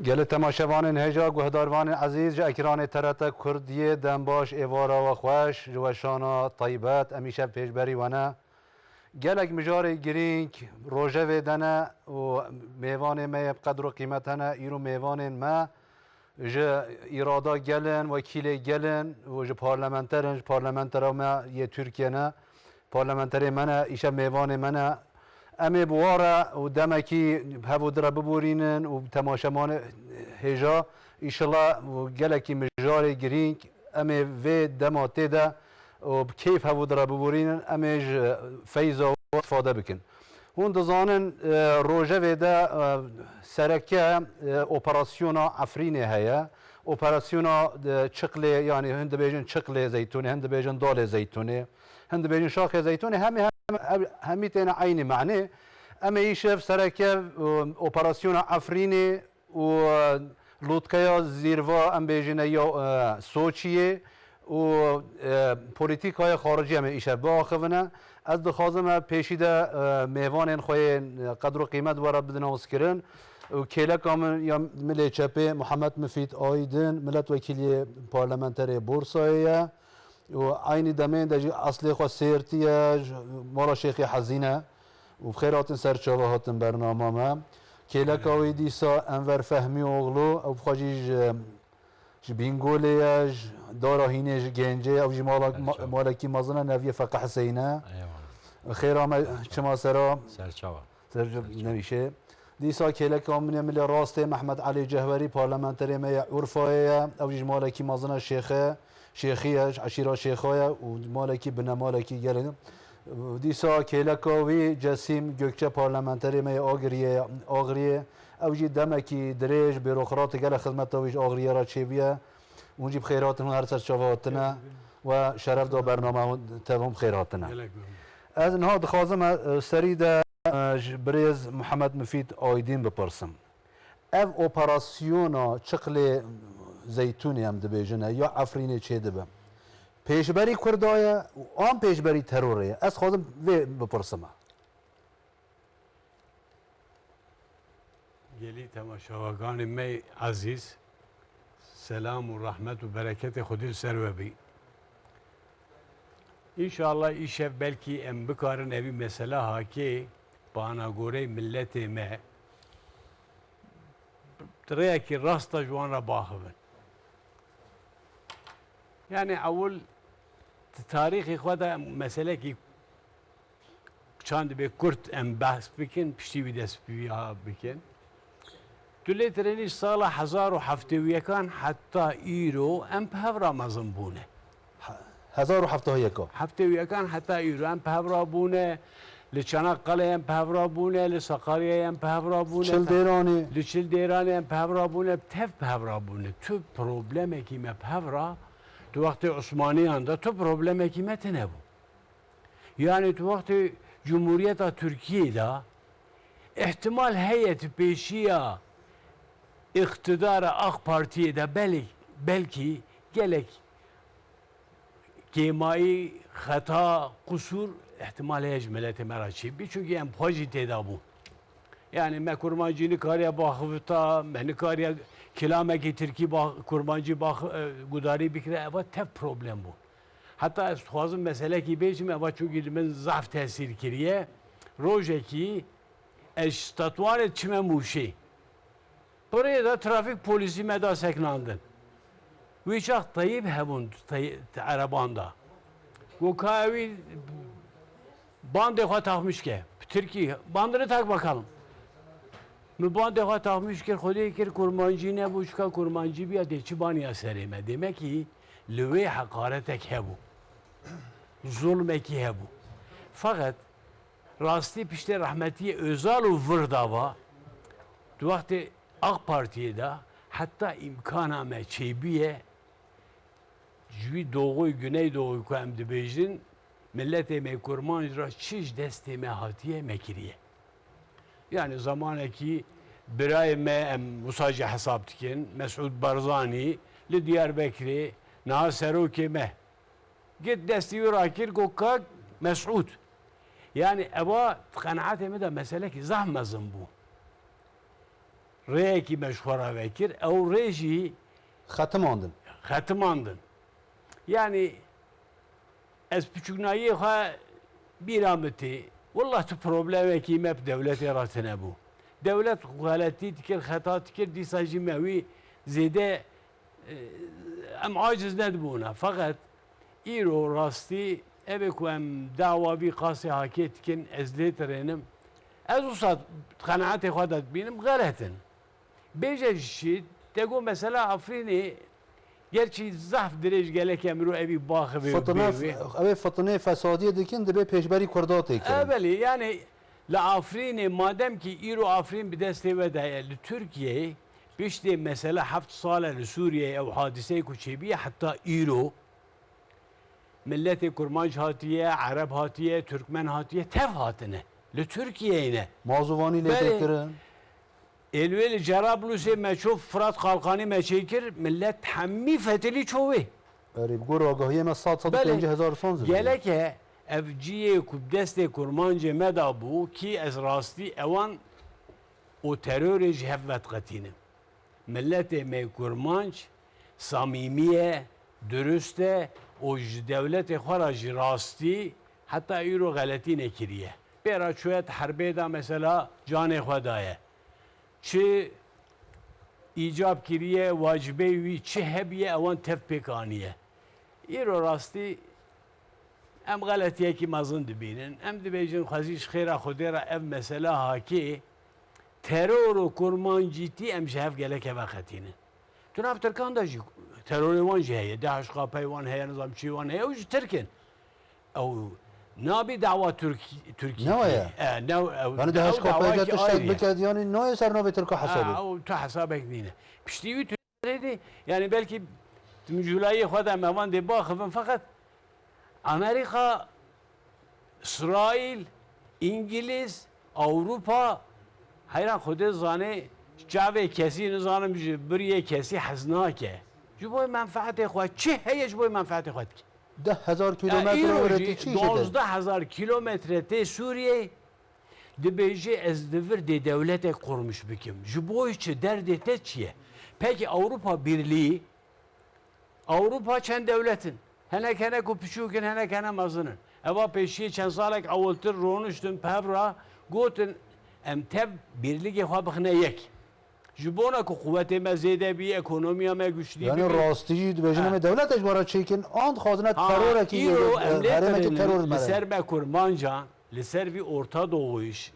گل تماشاوان هجا گهداروان عزیز جا اکران ترتا کردیه دنباش ایوارا و خوش جوشانا طیبات امیشه پیشبری ونه گلک مجاری گرینک روژه ویدنه و میوان ما بقدر و قیمتنه ایرو میوان ما جا ایرادا گلن وکیل گلن و جا پارلمنتر ما یه ترکیه نه پارلمنتری منه ایشه میوان منه امی بواره و دمکی هفو در ببورینن و تماشامان هجا ایشالله و گلکی مجاری گرینک امی وی دماتی ده و کیف هفو در ببورینن امیج فیضا و استفاده بکن هون دزانن روژه ویده سرکه اپراسیونا افرینه هیا اپراسیونا چقلی یعنی هند بیجن چقلی زیتونه هند بیجن دال زیتونه هند بیجن شاخ زیتونه همه تینا عینی معنی اما ایشف سرکه اپراسیون افرینی و لوتکیا زیروا ام بیجنه یا سوچیه و پولیتیک های خارجی هم ایشف باخونه از دخوازم پیشیده میوان خوی قدر و قیمت وارد بدناس کرن و کلا کامن یا ملی چپه محمد مفید آیدن ملت وکیلی پارلمانتری بورسایه و عینی دمین دجی اصلی خو سیرتیه مارا شیخی حزینه و بخیرات سرچاوه هاتن برنامه ما کلا کاوی دیسا انور فهمی اوغلو او بخواجی بینگولیه دارا هینه گنجه او جی مالکی مازنه نویه فقه حسینه خیرام چما سرا سرچاوه نویشه دیسا کلا کامنی ملی راسته محمد علی جهوری پارلمانتری می عرفایه او جی مالکی مازنه شیخه شیخیش عشیره شیخایه و مالکی بنا مالکی گلن دیسا کلکاوی جسیم گوکچه پارلمانتری می آگریه اوجی دمکی دریج بیروکرات گل خدمت اویج آگریه را چیبیه اونجی بخیراتن هر سر شواتنه و شرف دا برنامه تهم خیراتنه از اینها دخوازم سرید بریز محمد مفید آیدین بپرسم او اپراسیونا چقل زیتونی هم دبیجنه یا افرینی چه دبه پیشبری کردایه و آن پیشبری تروریه از خودم وی بپرسم گلی تماشاگان می عزیز سلام و رحمت و برکت خودی سر و بی انشاءالله این شب بلکی ام بکارن اوی مسئله ها که باناگوره ملت ما طريقة كي راستا جوانا باخبن يعني اول تاريخي خدا مسألة كي چاند به كرت ام بحث بكن پشتی بی دست بیا بکن دولی ترینیش سال 1071 كان حتى ايرو ام بهورا مزن بونه 1071 كان حتى ايرو ام بهورا بونه لچناقله ام بهورا بونه لسقاريه ام بهورا بونه لچل دیرانی ام بهورا بونه تف بهورا بونه تو پروبلمه کی م بهورا تو وقت عثمانیان دا تو پروبلمه کی مت نبو يعني تو وقت جمهورية تركيا دا احتمال هيئة بيشية اقتدار اخ بارتي دا بلكي جلك كيماي خطا قصور احتمال هيج ملت مراچي بيچونكي ام پاجي تدابو يعني ما كرمانجيني كاريا باخفتا من كاريا كلامكي تركي با كرمانجي باخ گداري بكره اوا تف پروبلم بو حتی از خوازم مسئله کی بیشیم اما چون من ضعف تاثیر کریه روزه کی استاتوار چمه موشی برای دا trafik polisi meda seknandın ویچاق طیب هبون عربان دا و کاوی باند خواه takmış که Türkiye bandını tak bakalım mi band خواه takmış که خودی که kurmancı ne bu çıkan kurmancı bir adet çibani eserime demek ki لوی حقارتک هبو ظلمکی هبو فقط راستی پشت رحمتی özal و ورداوا دو وقت AK Parti'ye de hatta imkaname çeybiye jüvi doğuy güneydoğuy kuemdi bejin millete me kurmanjra çiş desteme hatiye mekiriye yani zamaneki birey me musacı hesap dikin Mesud Barzani li Diyarbakır'ı نها سروكي ما قد دستي وراكير كوكاك مسعود يعني ابا قناعاتي مدى مسألة زحمة زنبو reyekî meşhura vekir ew rê jî ختماندن xetimandin. Yani ez piçûknayê xwe bîra mitê wallah tu problemekî me bi devletê re tinebû. Devlet xeletî dikir, xeta dikir, dîsa jî me wî zêde em aciz nedibûne. Fakat îro rastî evê ku em dawa vî qasê hakê dikin ez lê tirênim. Ez wisa qenaetê xwe de dibînim xeretin. Bêje jî tego mesela Afrînê gerçi zaf dirêj gelek emro evî baxivê فتنه اوی فتنه فسادی دکن دبی پیشبری کردات کردن Evvelî yani li Afrînê madem ki îro Afrîn bi destê we daye li Türkiye piştê mesela heft sale li Sûriyeyê ew hadiseyê ku çêbîye heta îro milletê Kurmanc hatiye, Ereb hatiye, Türkmen hatiye tev hatine li Türkiye'ye ne? مازوانی بله. لیده کرن Elveli Cerablusê meçûf Fırat Kalkanî meçêkir millet hemmî fetilî çovê. اری بگور آگاهی ما 150,000 سان زمین Geleke ev ciyê ku destê kurmancê me da bû ki ez rastî ewan o terörê ji hev vetqetînim. Milletê me kurmanc samîmiye, dürüst e, o ji devletê xwe ra jî rastî heta îro xeletî nekiriye. Pêra çûye herbê da mesela canê xwe daye. Çi icab kiriye, vacibê wî çi hebiye ewan tev pêkaniye. îro rastî em xeletiyekî mezin dibînin. Em dibêjin xwezî ji xêra Xwedê re ev mesela hakê teror û kurmancîtî em ji hev gelek veqetînin. Tu nav Tirkan da jî terorê wan jî heye. DHKP wan heye, nizamçî wan heye, ew ji Tirkin. Ew nabî dawa Türkiye. Ne var ya? Yani de haş kapaya tiştek biked yani ne ser nove Türk hesabı. O ta hesabek nîne. Piştî wî Türkiye'de yani belki Julayê xwe de mevan dê baxivin fakat Amerika, İsrail, İngiliz, Avrupa heyran Xwedê zanê çavê kesî nizanim ji biriyê kesî hez nake. Ji bo menfaetê xwe çi heye ji bo menfaetê xwe dike. 10,000 kilometre öğreti çi işede. 12,000 kilometre tê Suriye dibêjê ez divir dê devletek kurmuş bikim. Ji bo çi derdê te çi ye? Peki Avrupa Birliği Avrupa çend devletin. Henek henek o piçûkin henek hene mezinin. Eva peşiye çend salek awiltir ronuştun pevra gotin em tev birlikê xwe bixine yek. Ji bona ku kuvvetê me zêde bî, ekonomiya me güçlî Yani bî. rastî dibêjin me devlet ejbara çekin and xwazine terör ki îro em lê heremeki terör li ser mere. me kurmanca li ser vî Orta Doğu iş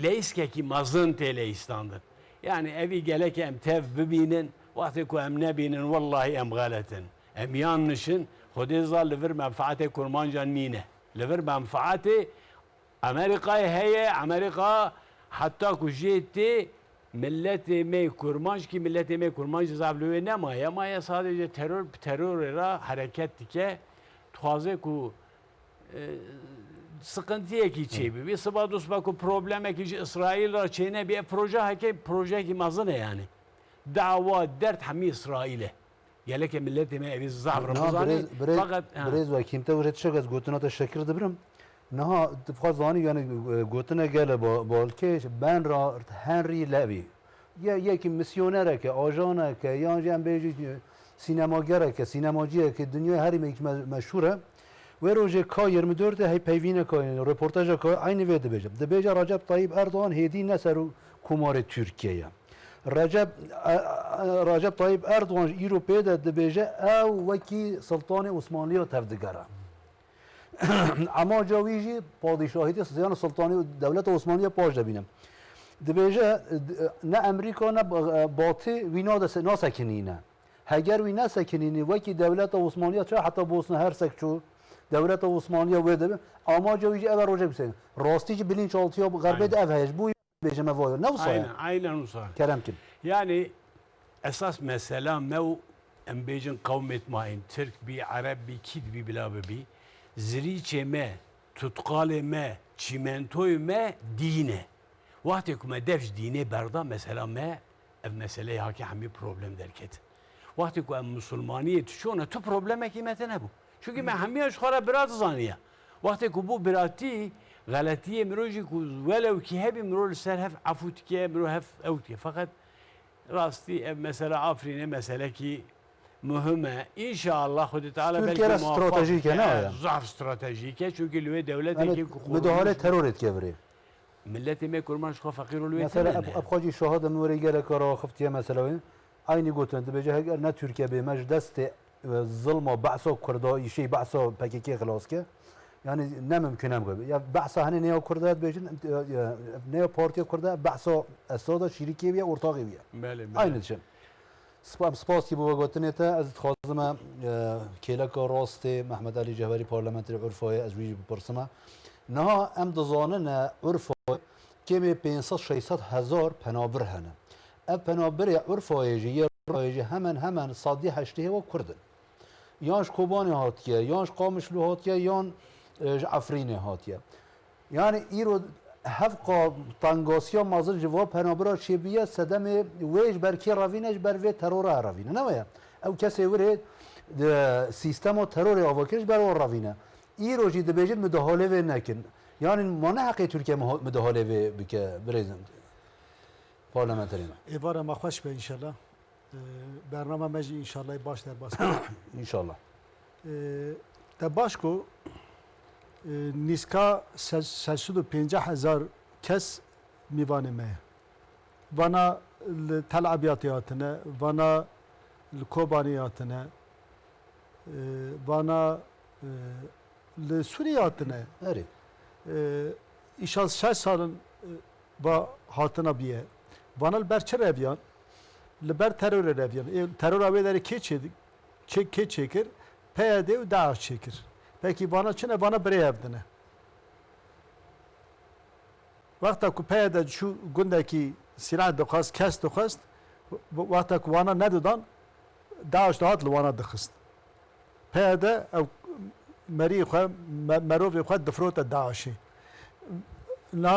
leyskekî mezin tê leystandir. Yani evî gelek em tev bibînin Waxtê ku em nebînin wallahi em xeletin. Em yanlışın Xwedê za li vir menfaetê kurmanca nîne. Li vir menfaetê Amerikayê heye, Amerika heta ku jê tê milletê me kurmanc ki milletê me kurmanc zavlûyê nemaye. Maye sadece terörê ra hereket dike. Dixwaze ku sıkıntıyekî çêbî. Vî siba dosba ku problemekî ji İsraîl ra çêne bî proje heke projekî mezin e yani. Dava dert hemî İsrail'e. Gelek milletê me evî zavrım bizanî. Fakat برێز وە کیمتە وێت شەکەس گوتنەتە شەکر دەبرم نەها دخواست زانی یعنی گوتنە گەلە بالکێش بەن را هەنری لەوی یەکی مسیۆنەرەکە ئاژانەکە یانجیان بێژی سینەماگەرەکە سینەماجیەکە دنیای هەریمێکی مەشهورە وێ ڕۆژێ کا 24 هەی پەیوینەکە ڕپۆرتاژەکە عینی وێ دەبێژە دەبێژە ڕەجەب تایب ئەردوان هێدی نەسەر و کومارê Türkiye'ye Recep Tayyip Erdoğan Avrupa'da dibêje ew wekî Sultanê Osmanlıya tevdigere. Ama cawî jî padîşahîtê yani Sultanê Devleta Osmanlıya paş debîne. Dibêje ne Amerîka ne Batı wî nasekinîne. Heger wî nesekinînî wekî Devleta Osmanlıya çi heta Bosna Hersek çû Devleta Osmanlıya wê dibe ama cawî jî ev rojek bisên. Rastî jî bilinçaltiya Gerbê de ev heye ji bo bêje me vayır. Ne wisa? Aynen Musa. Kerem kim? Yani esas mesela mev em bêjin qewmet mayîn Türk bî, Ereb bî, Kîd bî, bila bî zirîçê me, tutqalê me, çîmentoyê me dîne. Waxtê ku me dev ji dînê berda mesela me ev meseleyê hakê hemî problem derket. Waxtê ku em Musulmaniyê tişone tu problemekî me te nebû. Çünkü me hemiya ji xwe re birat zaniye. Waxtê ku bû biratî غلطیه مروجی کو ولو کی هبی مرول سر هف عفوت کی مرو هف اوت کی فقط راستي مثلا عفرين مسألة كي مهمة إن شاء الله خد تعالى تركيا استراتيجية نوعا ضعف استراتيجية çünkü الوي دولتك يعني مدهالة ترورت كبري ملتي ما يكون ماش خو فقير الوي مثلا أبخاجي شهادة نوري قالك راه خفتيا مثلا وين عيني قلت أنت بيجي هيك نا تركيا بمج دست ظلم وبعثه كردا شيء بعثه بكيكي خلاص كه يعني نممكن هم يا بعثه هني نيو كردات بيجن نيو بارتي كردا بعثه أسود شريكي بيا ورتاقي بيا aynı şey. سپاس کی بو گوتنیت از خازم کیلک راستی محمد علی جوهری پارلمانتری عرفای از ویژ بپرسما نه ام دزانن عرفای کمی 500 هزار پنابر هنه اف پنابر عرفای جی همان صادی هشته و کردن یانش کوبانی هاتیه یانش قامشلو هاتیه یان عفرینه هاتیه yani ایرو هفقا تنگاسیا مازل جواب پنابرا شبیه صدم ویج برکی روینش بر وی ترور روینه نمایا او کسی وره سیستم و ترور آواکرش بر روینه ای روزی دبیجید مدهاله و نکن یعنی ما نه حقی ترکیه مدهاله و بکه برزند پارلمانترینا ایوارا ما خوش به انشالله برنامه مجی انشالله باش در باس انشالله در باش کو نیسکا 350,000 کس میوانه مه وانا تلعبیاتیاتنه وانا الكوبانياتنا وانا لسورياتنا اري ایشان 6 سالن با هاتنا بیه وانا البرچه رویان لبر ترور رویان ترور اوی داره کی چکر پیاده و داعش چکر پکی وانا چنه وانا بری افدنه وقتا که پیاده شو گنده کی سلاح دخواست کس دخواست وقتا که وانا ندادن داعش دهات لوانا دخست پیاده او مری خواه مروفی خواه دفروت داعشی نا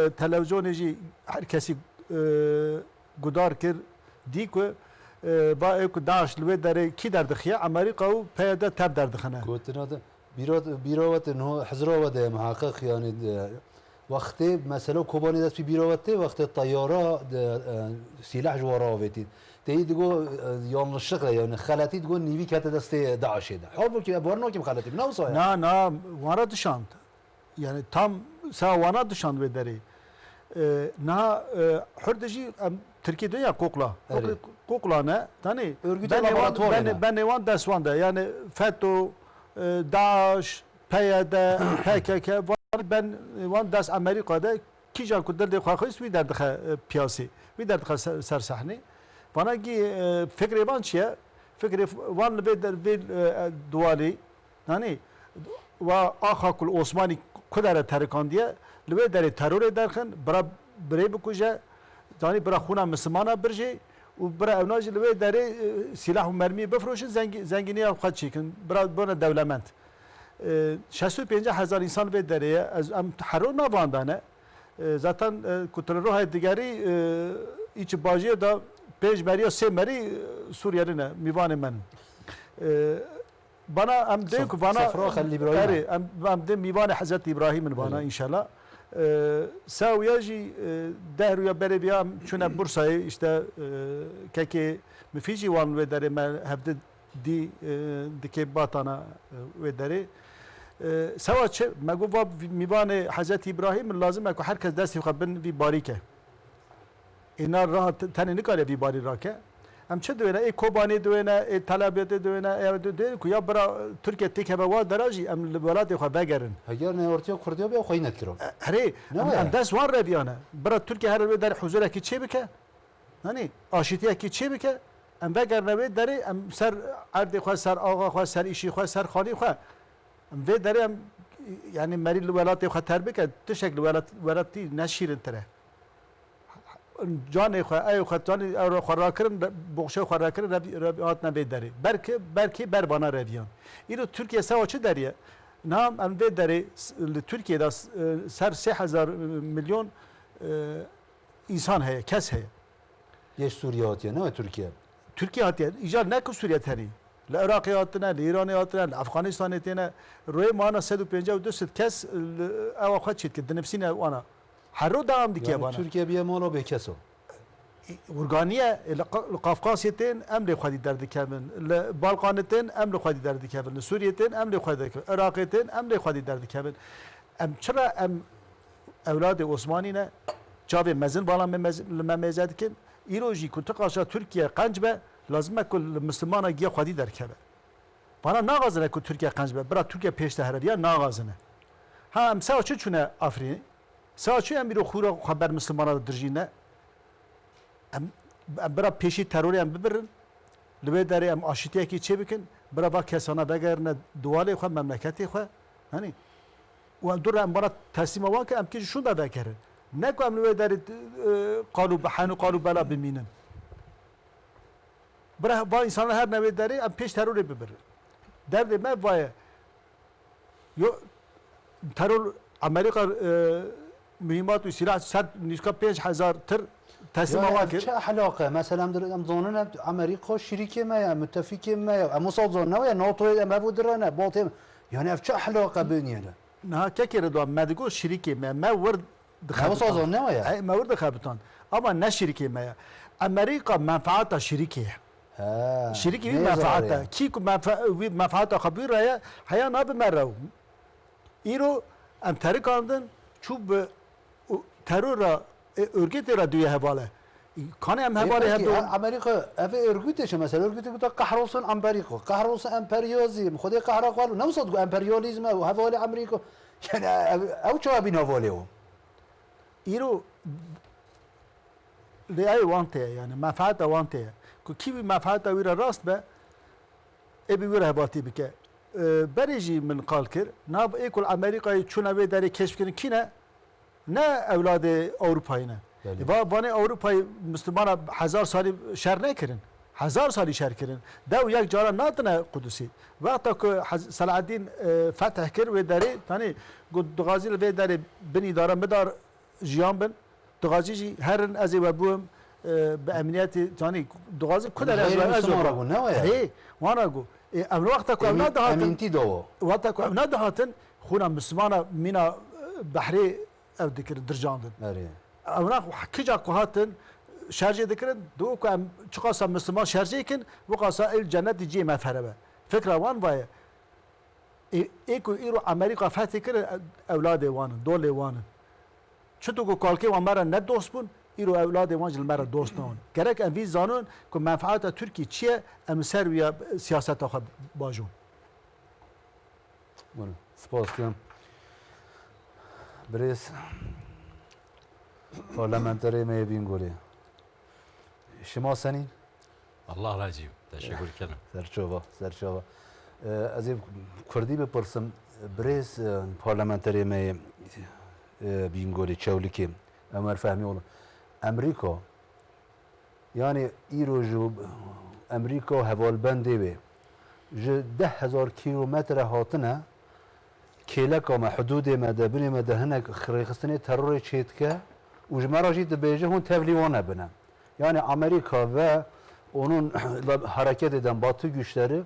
تلویزیون جی هر کسی گدار کر دی که با ایک داعش لوی داره کی در دخیه امریکا و پیاده تب در دخنه گوتنا ده بیروت انه حزراوت محقق يعني وقتی مثلا کوبانی دست بیروت وقتی طیاره سلاح جوراویتی تيجي تقول يوم الشغله يعني خالتي تقول نيفي كانت دست داعش ده حاول كي ابورنا كم خالتي من اوصى نا وانا دشاند يعني تام سا وانا دشاند بدري نا حردجي تركي دنيا كوكلا نه تاني بني وان دسوان ده يعني فاتو داعش پیاده PKK ben وان دست امریکا ده کی جان کدر ده خواهیست وی در دخه پیاسی وی در دخه سرسحنی وانا کی فکر وان چیه فکر وان به در دوالی نانی و آخا کل عثمانی کدر ترکان دیه لبه در ترور درخن برا بری بکوجه دانی برا خونه مسلمانا برجه و برا اوناج لبه در سلاح و مرمی بفروشن زنگینی خود چیکن برا بنا دولمند 65,000 insan ve dereye az am taharrur navandane zaten kutrero digeri iç bajiye da pejberiya semeri Suriyeline mivane men bana am de ku bana am de mivane Hazreti İbrahim'in bana inşallah sawiyaji dehru ya berebiya şuna Bursa'yı işte keki mifiji wan ve dere hevde di dike batana ve dere سوا چه مگو با میوان حضرت ابراهیم لازم اكو هر کس دستی خبن وی باریکه اینا راه تنه نکاره وی باری راکه ام چه دوینه ای کوبانی دوینه ای طلبیت دوینه ای دوینه کو یا برا ترکیه تکه با دراجی ام ولات خو بگرن اگر نه ورتیا کردیا به خوینت کرو هری ام دس وان ربیانه برا ترکیه هر در حضور کی چه بکه hani آشتیه کی چه بکه ام بگرنه داری ام سر عرض خو سر آقا خو سر ایشی خو سر خانی خو ve derim yani meril velatı خطر بکه تشکل ولاتی نشیرن تره جان ay خطانی او خراکرن بخشه خراکرن ربیات نبی داری belki berbana reviyan اینو ترکیه سواچه دریه نام ام ve داری Türkiye'de سر 3,000 milyon insan هست کس هست یه سوریه هاتیه نه ترکیه Türkiye hatiye icat ne ki Suriye tani لعراق هاتنه لإيران هاتنه لأفغانستان هاتنه روی مانا 152 کس او خود شد که دنفسین وانا هر رو دام دیگه Yani بانا Türkiye bir mala be keso. ورگانیه قفقاسیتین امر خودی درد کبن بالقانتین امر خودی درد کبن سوریتین امر خودی کبن عراقیتین امر خودی درد کبن ام چرا ام اولاد عثمانی نه جاب مزن بالا ممزد کن ایروجی کنت قاشا ترکیه قنج به لازمه کل مسلمان گیه خودی در کبن bana nagazine ku Türkiye kançbe bırak Türkiye peşte herediye nagazine ha em saçı çune Afrin saçı em bir xura haber Müslümana dirjine em bırak peşi terörü em bibirin lübe deri em aşitiye ki çebikin bırak bak kesana begerine duale xwe memleketi xwe hani و dur em bana teslim avan ki em ki şunu da bekerin ne ku em lübe deri qalu bahanu qalu bela biminin bırak bu insanlar her neve deri em peş terörü bibirin derdi me vay yo terör Amerika mühimmat ve silah sert nişka 5000 tır teslim Ya avan ki çe alaka mesela em zonun Amerika şirike me ya müttefike me ya em usal zon ne ya NATO'ya em bu dirane botem yani ev çe alaka büniyele na kekere do medigo şirike me vurd em usal zon ne ya me vurd khabitan ama ne şirike me ya Amerika menfaata şirike شريكي في منفعتها كيكو منفعتها خبيرة هي ناب مرة إيرو أم تاريخ عندن شو ب terör örgütü radyoya havale. Kanı hem havale hem de Amerika ev örgütü şey mesela örgütü de kahrolsun Amerika, kahrolsun emperyalizm, خدای قهر قالوا نوصل امبرياليزم و havale Amerika. Yani ev çoğu bin havale o. İro لأي وانتة يعني منفعتها وانتة كيف منفعتها ويرا راست به ابي ويرا هباتي بك بريجي من قال كر ناب ايكل امريكا شنو بي داري كشف كنا نه اولاد اوروباينا باني اوروبا مسلمان 1000 سال شر نكرن 1000 سال شر كرن ده وياك جارا ناتنا قدسي وقتا صلاح الدين فتح كر وداري ثاني قد غازي وداري بني دار مدار جيان بن دغازي هرن ازي وبوم بامنيات ثاني دغازي كل هي وانا اقول امن وقتك اولاد هاتن امنتي دو وقتك اولاد هاتن خونا مسلمانا مينا بحري او ذكر درجاندن اونا كجا هاتن شارجه ذكرن دو كم چقاسا مسلمان شارجه كن وقاسا الجنه جي ما فربه فكره وان باي ايكو ايرو امريكا فتح كر اولاد وان دول وان چطور کو کالکی و مرا نه دوست بون ایرو اولاد وانجل مرا دوست نون گرک ام وی زانون که منفعت ترکی چیه ام سر ویا سیاست آخه باجون Bueno, سپاس کنم بریس پارلمانتری می بین گوری شما سنین الله راضی تشکر کنم سرچوبا از این کردی بپرسم بریس پارلمانتری می بینگوری چولی که امر فهمی اون امریکا یعنی ایروجو امریکا حوال بنده به ج 10,000 کیلومتر هاتنه کلک ما حدود مدبری مدهنه خریخستنی ترور چیتکه و جمراجی دبیجه هون تبلیوانه بنم yani Amerika ve onun hareket eden Batı güçleri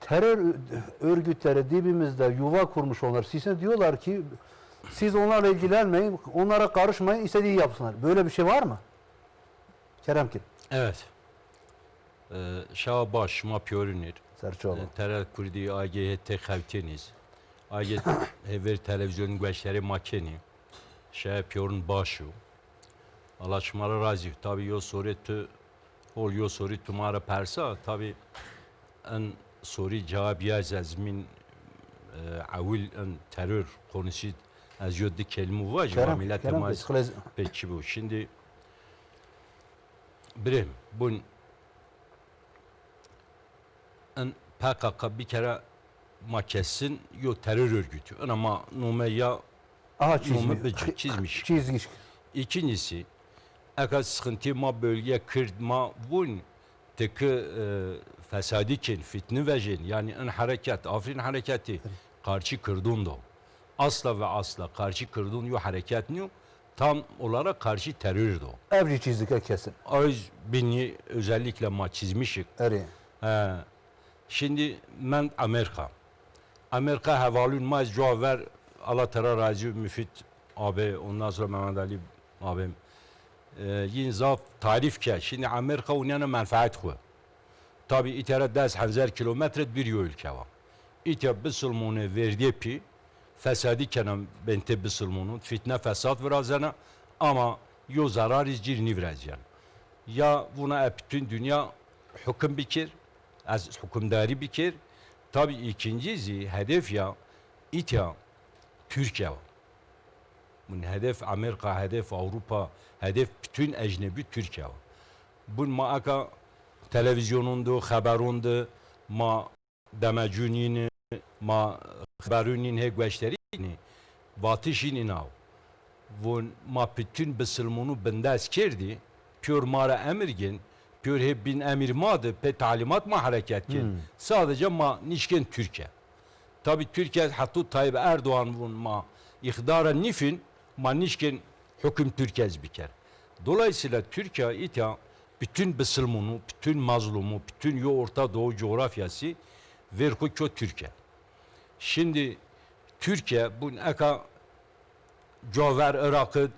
terör örgütleri dibimizde yuva kurmuş onlar. Size diyorlar ki siz onlarla ilgilenmeyin, onlara karışmayın, istediği yapsınlar. Böyle bir şey var mı? Keremkin. Evet. Şava baş ma piyorunir. Serçoğlu. Terör kurdi AGT xevteniz. AGT ver televizyon güçleri makeni. Şava piyorun başı. Allah şumara razı. Tabii yo sorutu ol yo sorutu mara persa tabii en soru cevap yaz azmin avil en terör konusu az yoddi kelime var ya millet temaz peki bu. Şimdi birim bun en PKK bir kere makesin yok terör örgütü ama numeya çizmiş. İkincisi eğer sıkıntı ma bölge Kürt ma bun teki fesadikin fitne vejin yani en hareket Afrin hareketi karşı Kürdun da asla ve asla karşı Kürdun yok hareket yok tam olarak karşı terör da. Evri çizdik kesin. Az bini özellikle ma çizmişik. Evet. Şimdi ben Amerika havalun maz cevher Allah Teala razı müfit abi ondan sonra Mehmet Ali abim yin zaf tarif ke şimdi Amerika unyana menfaat xwe tabi itera 10,000 kilometre bir yol ülke var İtya bisilmonu verdiği pi fesadi kenan bente bisilmonu fitne fesat virazana ama yo zararı cirini virazayan ya buna bütün dünya hüküm bikir az hükümdari bikir tabi ikincisi hedef ya itya Türkiye var. Bunun hedef Amerika, hedef Avrupa, hedef bütün ecnebi Türkiye var. Bunun ma aka televizyonundu, haberundu, ma demecunini, ma haberunin he güeşlerini, vatışin inav. Bunun ma bütün bisilmunu bindaz kirdi, pür mara emirgin, pür hep bin emir madı, pe talimat ma hareket kin. Sadece ma nişken Türkiye. Tabi Türkiye hatta Tayyip Erdoğan bunun ma iktidara nifin ma nişken hüküm Türkiye biker. Dolayısıyla Türkiye ita bütün bisilmunu, bütün mazlumu, bütün yo Orta Doğu coğrafyası verko Türkiye. Şimdi Türkiye bu eka Caver Irak'ı,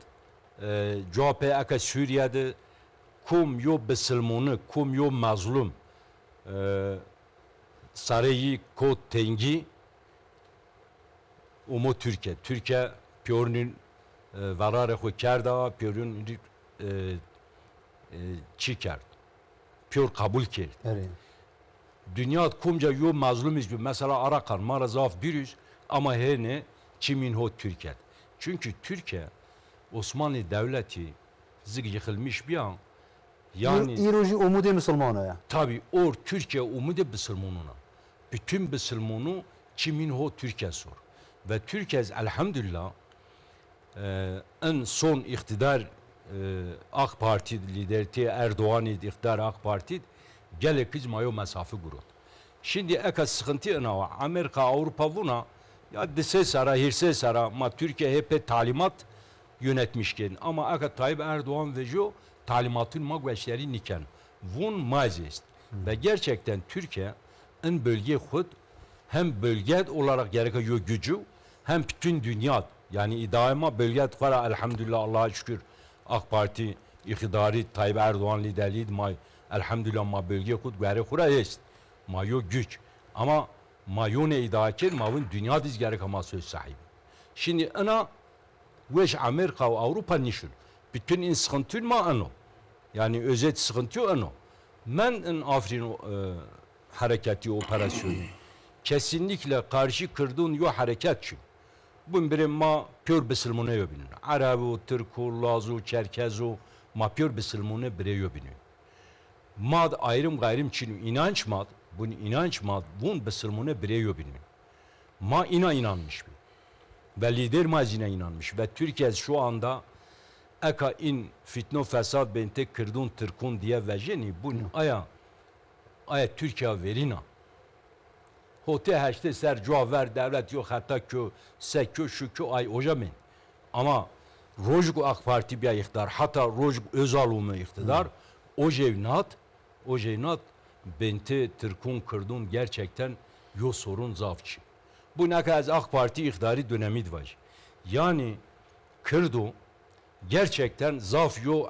CHP eka Suriye'de kum yo bisilmunu, kum yo mazlum sarayı kod tengi Umu Türkiye. Türkiye piyorun vararı xwe kerda, piyorun çi kerd. Piyor kabul kerd. Evet. Dünya kumca yo mazlum izbi. Mesela Arakan, mara zaf biriz ama hene çimin ho Türkiye. Çünkü Türkiye Osmanlı Devleti zıg yıkılmış bir an. Yani İroji umudu Müslümana ya. tabi or Türkiye umudu Müslümanına. Bütün Müslümanu çimin ho Türkiye sor. Ve Türkiye elhamdülillah en son iktidar AK Parti liderti Erdoğan'ı iktidar AK Parti gelek biz mayo mesafe gurut. Şimdi eka sıkıntı ana Amerika Avrupa buna ya dese sara hirse sara ama Türkiye hep talimat yönetmişken ama eka Tayyip Erdoğan ve jo talimatın magveşleri niken vun mazist ve gerçekten Türkiye en bölge khud hem bölge olarak gerekiyor gücü hem bütün dünya yani daima bölge var elhamdülillah Allah'a şükür AK Parti iktidarı Tayyip Erdoğan liderliği ma elhamdülillah ma bölge khud gare khura est ma yo güç ama ma yo ne idake ma dünya diz gerek ama söz sahibi. Şimdi ana veş Amerika ve Avrupa nişun bütün in sıkıntı ma ano yani özet sıkıntı ano men in Afrin hareketi operasyonu kesinlikle karşı kırdığın yo hareket için. Bun birim ma pür bisilmune yobinin. Arabu, Türku, Lazu, Çerkezu ma pür bisilmune bire yobinin. Mad ayrım gayrım için inanç mad, bun inanç mad, bun bisilmune bire yobinin. Ma inanmış bir. Ve lider mazine inanmış. Ve Türkiye şu anda eka in fitno fesat bente kırdın Türkun diye vejeni bun aya Türkiye verina. Hote heşte ser caver devlet yok hatta kö sekö şükü ay ojamin. Ama Rojgu AK Parti bir iktidar hatta Rojgu Özal'ın iktidar o jevnat bente Türkun kırdın gerçekten yo sorun zafçı. Bu ne kadar AK Parti iktidarı dönemi var. Yani kırdı gerçekten zaf yo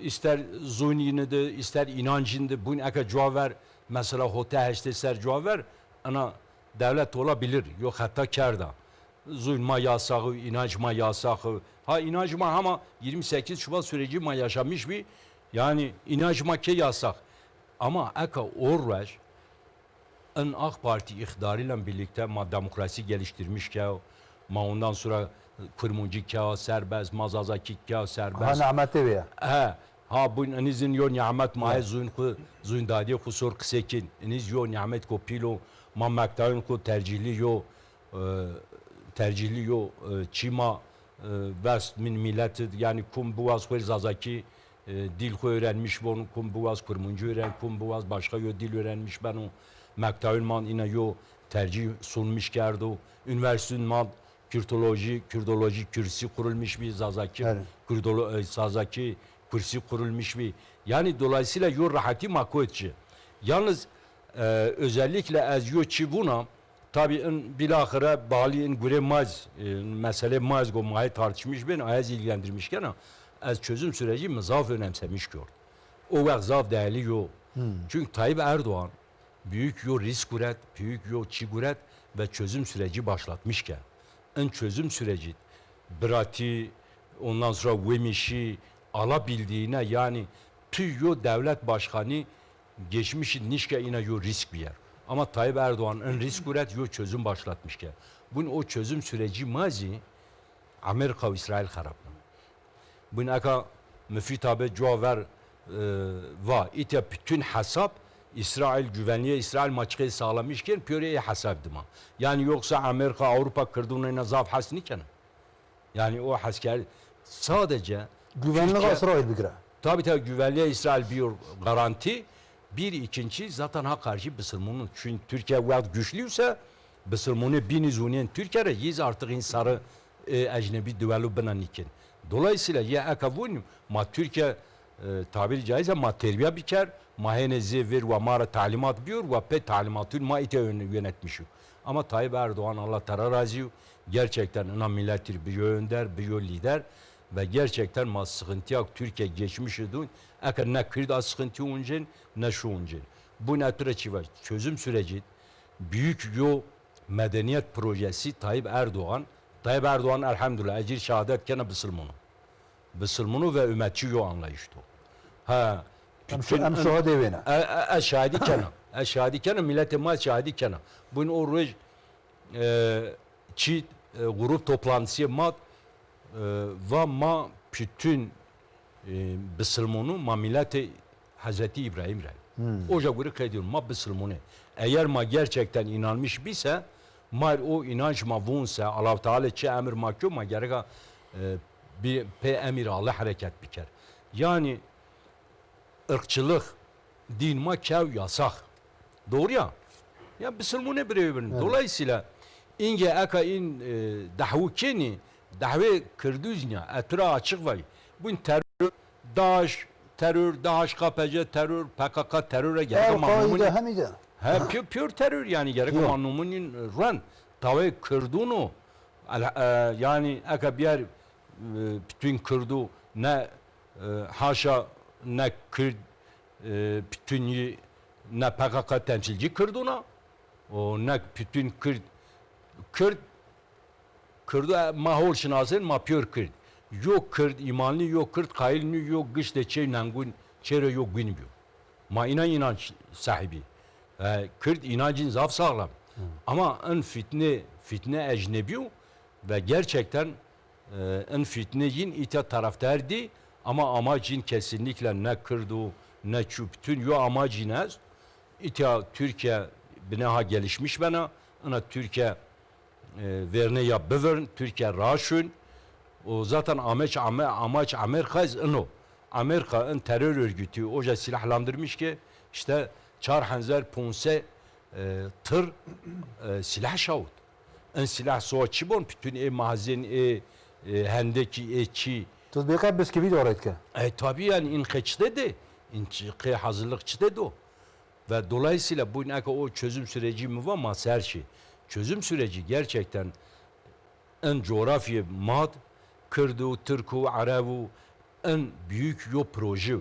ister zuyninde ister inancında bu ne kadar caver mesela hote heşte ser caver ana devlet olabilir. Yok hatta kerda. Zulma yasağı, inançma yasağı. Ha inançma ama 28 Şubat süreci ma yaşamış bir yani inançma ke yasak. Ama eka orvaş en AK Parti iktidarıyla birlikte ma demokrasi geliştirmiş ki ma ondan sonra kırmızı kağıt serbest, mazazaki kağıt serbest. Ha nimeti ya. Ha bu enizin yo nimet ma zun dadiye kusur ksekin. Eniz yo nimet ko pilo ma maktayın ko tercihli yo çima best min milleti yani kum buaz koy zazaki dil koy öğrenmiş bunu kum buaz kırmızı öğren kum buaz başka yo dil öğrenmiş ben o maktayın man ina yo tercih sunmuş kerdo üniversitenin man Kürdoloji kürsi kurulmuş bir zazaki zazaki kürsi kurulmuş bir yani dolayısıyla yo rahati makoetçi. Yalnız özellikle ez yo çi buna tabi in bilahare bali in göre maz mesele maz go mahi tartışmış ben ayaz ilgilendirmişken ez çözüm süreci mızaf önemsemiş gör. O vakit zaf değerli yo. Çünkü Tayyip Erdoğan büyük yo risk üret, büyük yo çi üret ve çözüm süreci başlatmışken en çözüm süreci Brati ondan sonra Vemiş'i alabildiğine yani tüyo devlet başkanı geçmişin nişke yine yo risk bir yer. Ama Tayyip Erdoğan en risk üret yo çözüm başlatmışken. Bunun o çözüm süreci mazi Amerika ve İsrail haraplı. Bunun aka müfit abi cevap va ite bütün hesap İsrail güvenliğe İsrail maçkayı sağlamışken pöreye hesap dima. Yani yoksa Amerika Avrupa kırdığına zaf hasniken. Yani o asker sadece Güvenlik Türkiye- İsrail bigre. tabii güvenliğe İsrail bir garanti. Bir ikinci zaten ha karşı Müslümanın. Çünkü Türkiye vakit güçlüyse Müslümanı bin izuniyen Türkiye'ye yiz artık insarı ecnebi düvelu binen iken. Dolayısıyla ya akavun ma Türkiye tabiri caizse ma terbiye biker ma henezi ver ve mara talimat biyor ve pe talimatın ma ite yönetmişiyor. Ama Tayyip Erdoğan Allah Teala razı gerçekten ona millettir bir önder bir lider ve gerçekten ma sıkıntı yok Türkiye geçmiş edin. Eğer ne kırda sıkıntı oncun ne şu oncun. Bu ne türe var? Çözüm süreci büyük yo medeniyet projesi Tayyip Erdoğan elhamdülillah ecir şehadet gene Müslümanı. Müslümanı ve ümmetçi yo anlayıştı. Ha Hem şuha devine. şahidi kena. Şahidi kena millete mal şahidi kena. Bunun o roj çi grup toplantısı mat ve ma bütün Müslümanı ma millete Hazreti İbrahim Oca göre kaydiyorum ma Müslümanı. Eğer ma gerçekten inanmış bise ma o inanç ma vunsa Allah Teala çe emir mahkum ma gereka bir pe emir Allah hareket biker. Yani ırkçılık din ma kev yasak. Doğru ya. Ya Müslümanı birbirine. Dolayısıyla inge aka in dahvukeni dahve kırdüznya etra açık var. Bu terör DAEŞ, KPC terör, PKK teröre gerek El-Kaide hemide. He pure terör yani gerek anlamının run tave kırdığını yani aka bir yer bütün kırdı ne haşa ne kırd bütün ne PKK temsilci kırdığına o ne bütün kırdı mahol şinasın ma pure kırd yok kırd imanlı yok kırd kailini yok gış de çey nangun çere yok bilmiyor ma inanç sahibi Kürt inancın zaf sağlam. Ama en fitne ecnebi ve gerçekten en fitneyin ite taraftardı ama amacın kesinlikle ne kırdı ne çüptün yo amacı ne ite Türkiye binaha gelişmiş bana ana Türkiye verne ya bevern Türkiye raşun o zaten amaç Amerika'yız onu Amerika'nın terör örgütü oca silahlandırmış ki işte çar hanzer ponse tır silah şahut. En silah soğaçı bon bütün mahzen hendeki çi. Tuzbeka bisküvi de oraydı ki. Tabii yani in kaçtı de. İn hazırlıkçı o. Ve dolayısıyla bu ne o çözüm süreci mi var ama her şey. Çözüm süreci gerçekten en coğrafya mad Kırdı, Türkü, Arabu en büyük yo proje.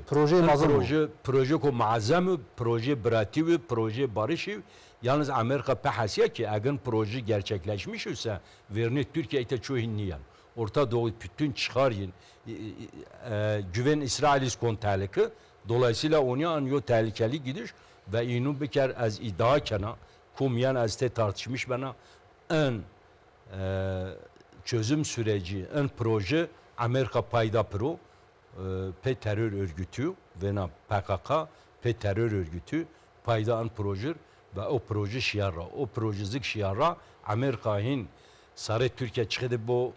Proje ko malzeme, proje brativi, proje barışı. Yalnız Amerika pehasiye ki eğer proje gerçekleşmiş ise verine Türkiye ite çoğunluğun. Orta Doğu bütün çıkarın güven İsrailiz kontaliki. Dolayısıyla onu anıyor tehlikeli gidiş ve inu bir kere az iddia kana kumyan az te tartışmış bana en çözüm süreci, en proje Amerika payda pro pe terör örgütü ve na PKK pe terör örgütü payda an proje ve o proje şiara o projezik şiara Amerika'nın sarı Türkiye çıktı bu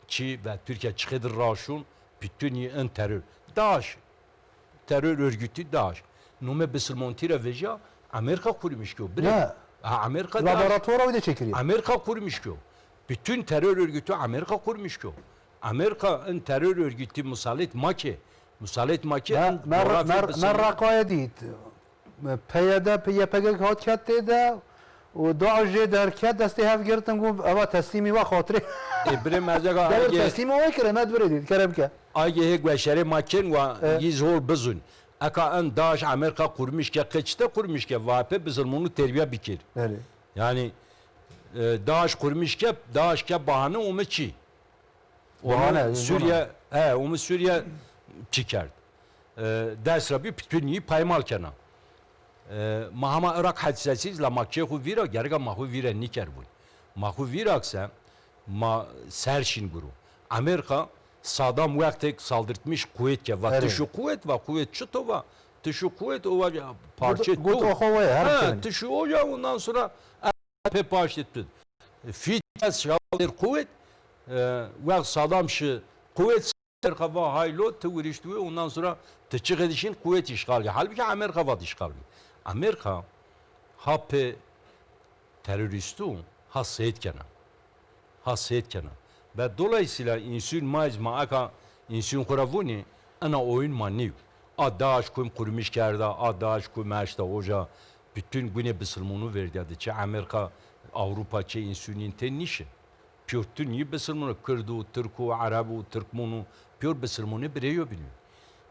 çi ve Türkiye çıktı raşun bütün en terör DAEŞ terör örgütü DAEŞ nume Müslümantıra veja Amerika kurmuş ki Ne? Amerika Laboratuvara öyle çekiliyor. Amerika kurmuş ki bütün terör örgütü Amerika kurmuş ki Amerika'nın terör örgütü musallit maki. Ben rakaya değil. peyada peyapegek hat katte da و داعش جه در کت دستی هف گرتم گفت اوا تسلیمی و خاطره بریم از اگه دور اگه تسلیم وای کرد ند برید کرم که اگه هیچ گوشری ماکن و یز هول بزن اگه ان داعش امریکا kurmuş که قچته kurmuş که واپه بزرمونو terbiye bikir. بله Yani DAEŞ kurmuş ki DAEŞ ki bahane umu çi. Bahane, Suriye umu Suriye çikerd. Desra bir bütünlüğü paymal kena. Mahama Irak hadisesiz la makçe xu vira gerga mahu vira niker bun. Mahu vira aksa ma serşin guru. Amerika Saddam vakti saldırtmış kuvvet ke ve tüşü kuvvet ve kuvvet çıto ve tüşü kuvvet o parça gut oxovaya her kelime tüşü o ya ondan sonra pe parçetti. Fitnes şadir kuvvet ve Saddam şi kuvvet Amerika haylo tüvrişti ondan sonra tçık edişin kuvvet işgali. Halbuki Amerika var işgali. Amerika hape teröristu hasret kena. Hasret kena. Ve dolayısıyla insun mazma aka insun kuravuni ana oyun maniv. Adaş kum kurmuş kerda, adaş kum meşte hoca bütün güne bısılmunu verdi. Çe Amerika, Avrupa çe insunin tenişi. Pürtün yi bısılmunu Kürdu, Türku, Arabu, Türkmunu pür bısılmunu bireyo biliyor.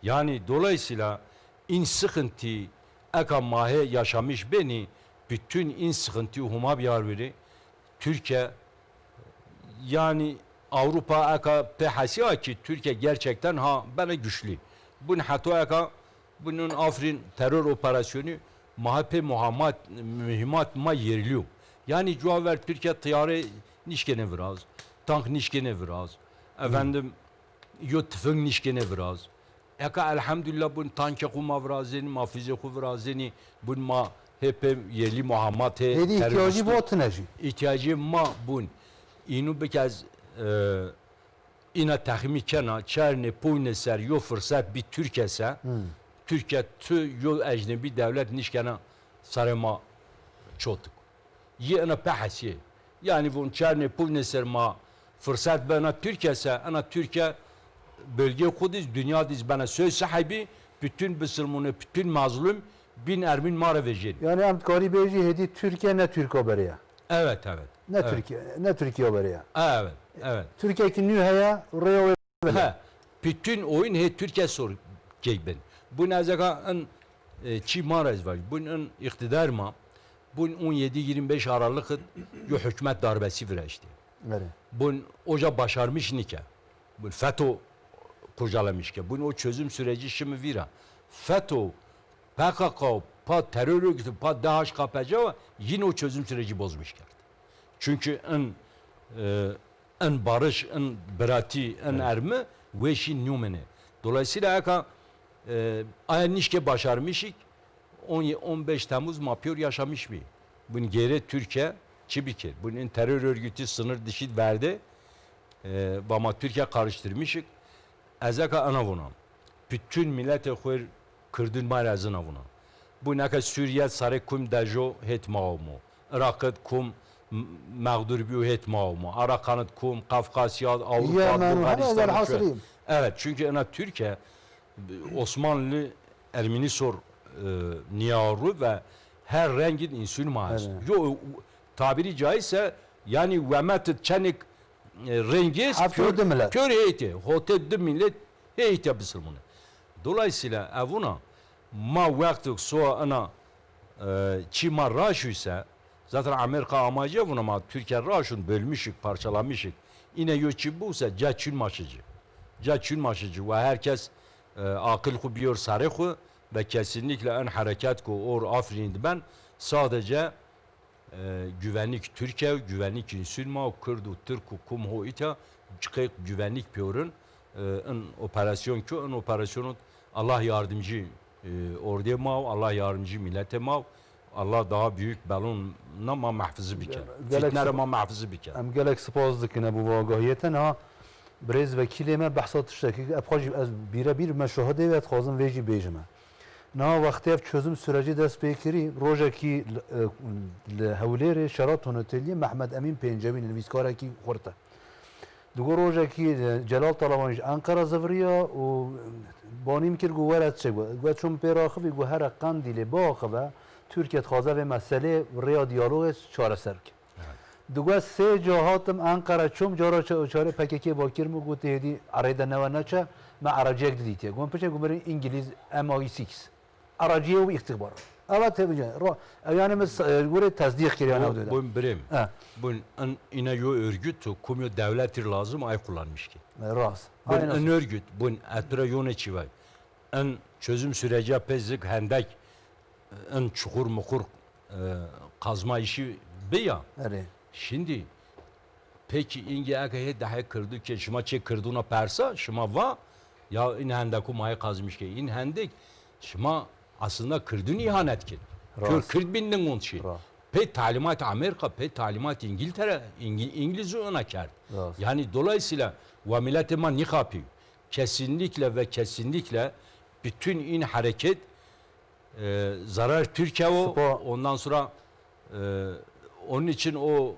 Yani dolayısıyla in sıkıntı aka mahe yaşamış beni bütün in sıkıntı huma bir yer veri. Türkiye yani Avrupa aka pehasiya ki Türkiye gerçekten bana güçlü. Bunun hatta aka bunun Afrin terör operasyonu MHP mühimmat ma yerliyor. Yani cuaver Türkiye tiyare nişkene biraz, tank nişkene biraz, efendim yotfın nişkene biraz. Eka elhamdülillah bun tanke kuma vrazeni, mafize ku vrazeni, bun ma hep yerli Muhammed hedi ihtiyacı bu atınacı ihtiyacı ma bun. İnu bekaz ina tahmi kena çerne puyne ser yo fırsat bir Türkiye'se Türkiye tü yo ecnebi devlet nişkena sarıma çotuk. Yena pahasi. Yani bun çerne puyne ser ma fırsat bana Türkiye'se ana Türkiye bölge kudiz dünya diz bana söz sahibi bütün Müslümanı bütün mazlum bin Ermin mara verecek. yani em karibeci hedi Türkiye ne Türk haberi Evet. ne Evet. Türkiye ne Türkiye haberi Evet. Türkiye ki nühaya reo Bütün oyun Türkiye sor ben. Bu nezaka çi maraz var. Bunun iktidar ma. Bun 17-25 Aralık yo hükümet darbesi verişti. evet Bun oca başarmış nike. Bun FETÖ kurcalamış ki. Bun o çözüm süreci şimdi vira. FETÖ, PKK, pa terör örgütü, pa DAEŞ KPC yine o çözüm süreci bozmuş geldi. Çünkü en barış, en berati, en ermi ve işin nümene. Dolayısıyla nişke başarmışık 15 Temmuz mapıyor yaşamış mı? Bunun geri Türkiye çibikir. Bunun terör örgütü sınır dışı verdi. Ama Türkiye karıştırmışık. Ezeka ana buna. Bütün millete koyur Kürdün marazına buna. Bu ne kadar Suriye sarı kum dejo het mağmu. Irak'et kum mağdur bir het mağmu. Arakan'et kum, Kafkasya, Avrupa, Bulgaristan. Evet çünkü ana Türkiye Osmanlı Ermeni sor niyaru ve her rengin insül mağaz. Yo tabiri caizse yani vemet çenik rengiz kör heyeti. Hotel millet heyeti Müslümanı. Dolayısıyla evuna ma vakti soğa ana çima raşu ise zaten Amerika amacı buna ma Türkiye raşun bölmüşük, parçalamışık. Yine yoçi bu ise caçün maşıcı. Caçün maşıcı ve herkes akıl kubiyor sarı ku ve kesinlikle en harekat ku or Afrin'di ben sadece güvenlik Türkiye, güvenlik insülma, Kürdu, Türku, Kumho ita çıkık güvenlik piyorun en operasyon ki en operasyonu Allah yardımcı orduya mav, Allah yardımcı millete mav, Allah daha büyük balonla ma mahfızı biker. Fitnere ma mahfızı biker. Em gelek spas dikine bu vagahiyeten ha brez vekilime bahsat işteki apajib az birebir meşahede ve xazım veji bejime. Na vakti çözüm süreci dest pekiri rojaki hevleri şerat honoteliye Mehmet Emin Pencevi'nin vizkaraki horta. دگو روزه کی جلال طالبانیش انقره زوریا و بانیم کرد گو ورد چه گو چون پیراخه بی گو هر قندیل باخه و ترکیه خوازه به مسئله ریا دیالوگ چاره سر کرد دوگه سه جاهاتم انقره چوم جارا چاره پککی باکر مو گو تهدی عریده نو نچه ما عراجیک دیدیه گوم پچه گو برین انگلیز MI6 عراجیه و استخبار اول تبیجه رو yani biz göre tasdik kiriyor ne diyor. Bu birim. Ha, Bu ina yo örgüt kumyo devlettir lazım ay kullanmış ki. rast. Bu Aynen. en örgüt bu etra yönetici var. En çözüm süreci pezik hendek en çukur mukur kazma işi be ya. Evet. Şimdi peki inge akaya daha kırdı ki şuma çek kırdığına persa şuma va ya in hendeku maya kazmış ki in hendek şuma aslında kırdın ihanet ki. Rast. Kırk bindin on şey. Rast. Pe talimat Amerika, pe talimat İngiltere, İngiliz ona kar. Rast. Yani dolayısıyla ve milletime ne yapıyor? Kesinlikle ve kesinlikle bütün in hareket zarar Türkiye o. Spo- Ondan sonra onun için o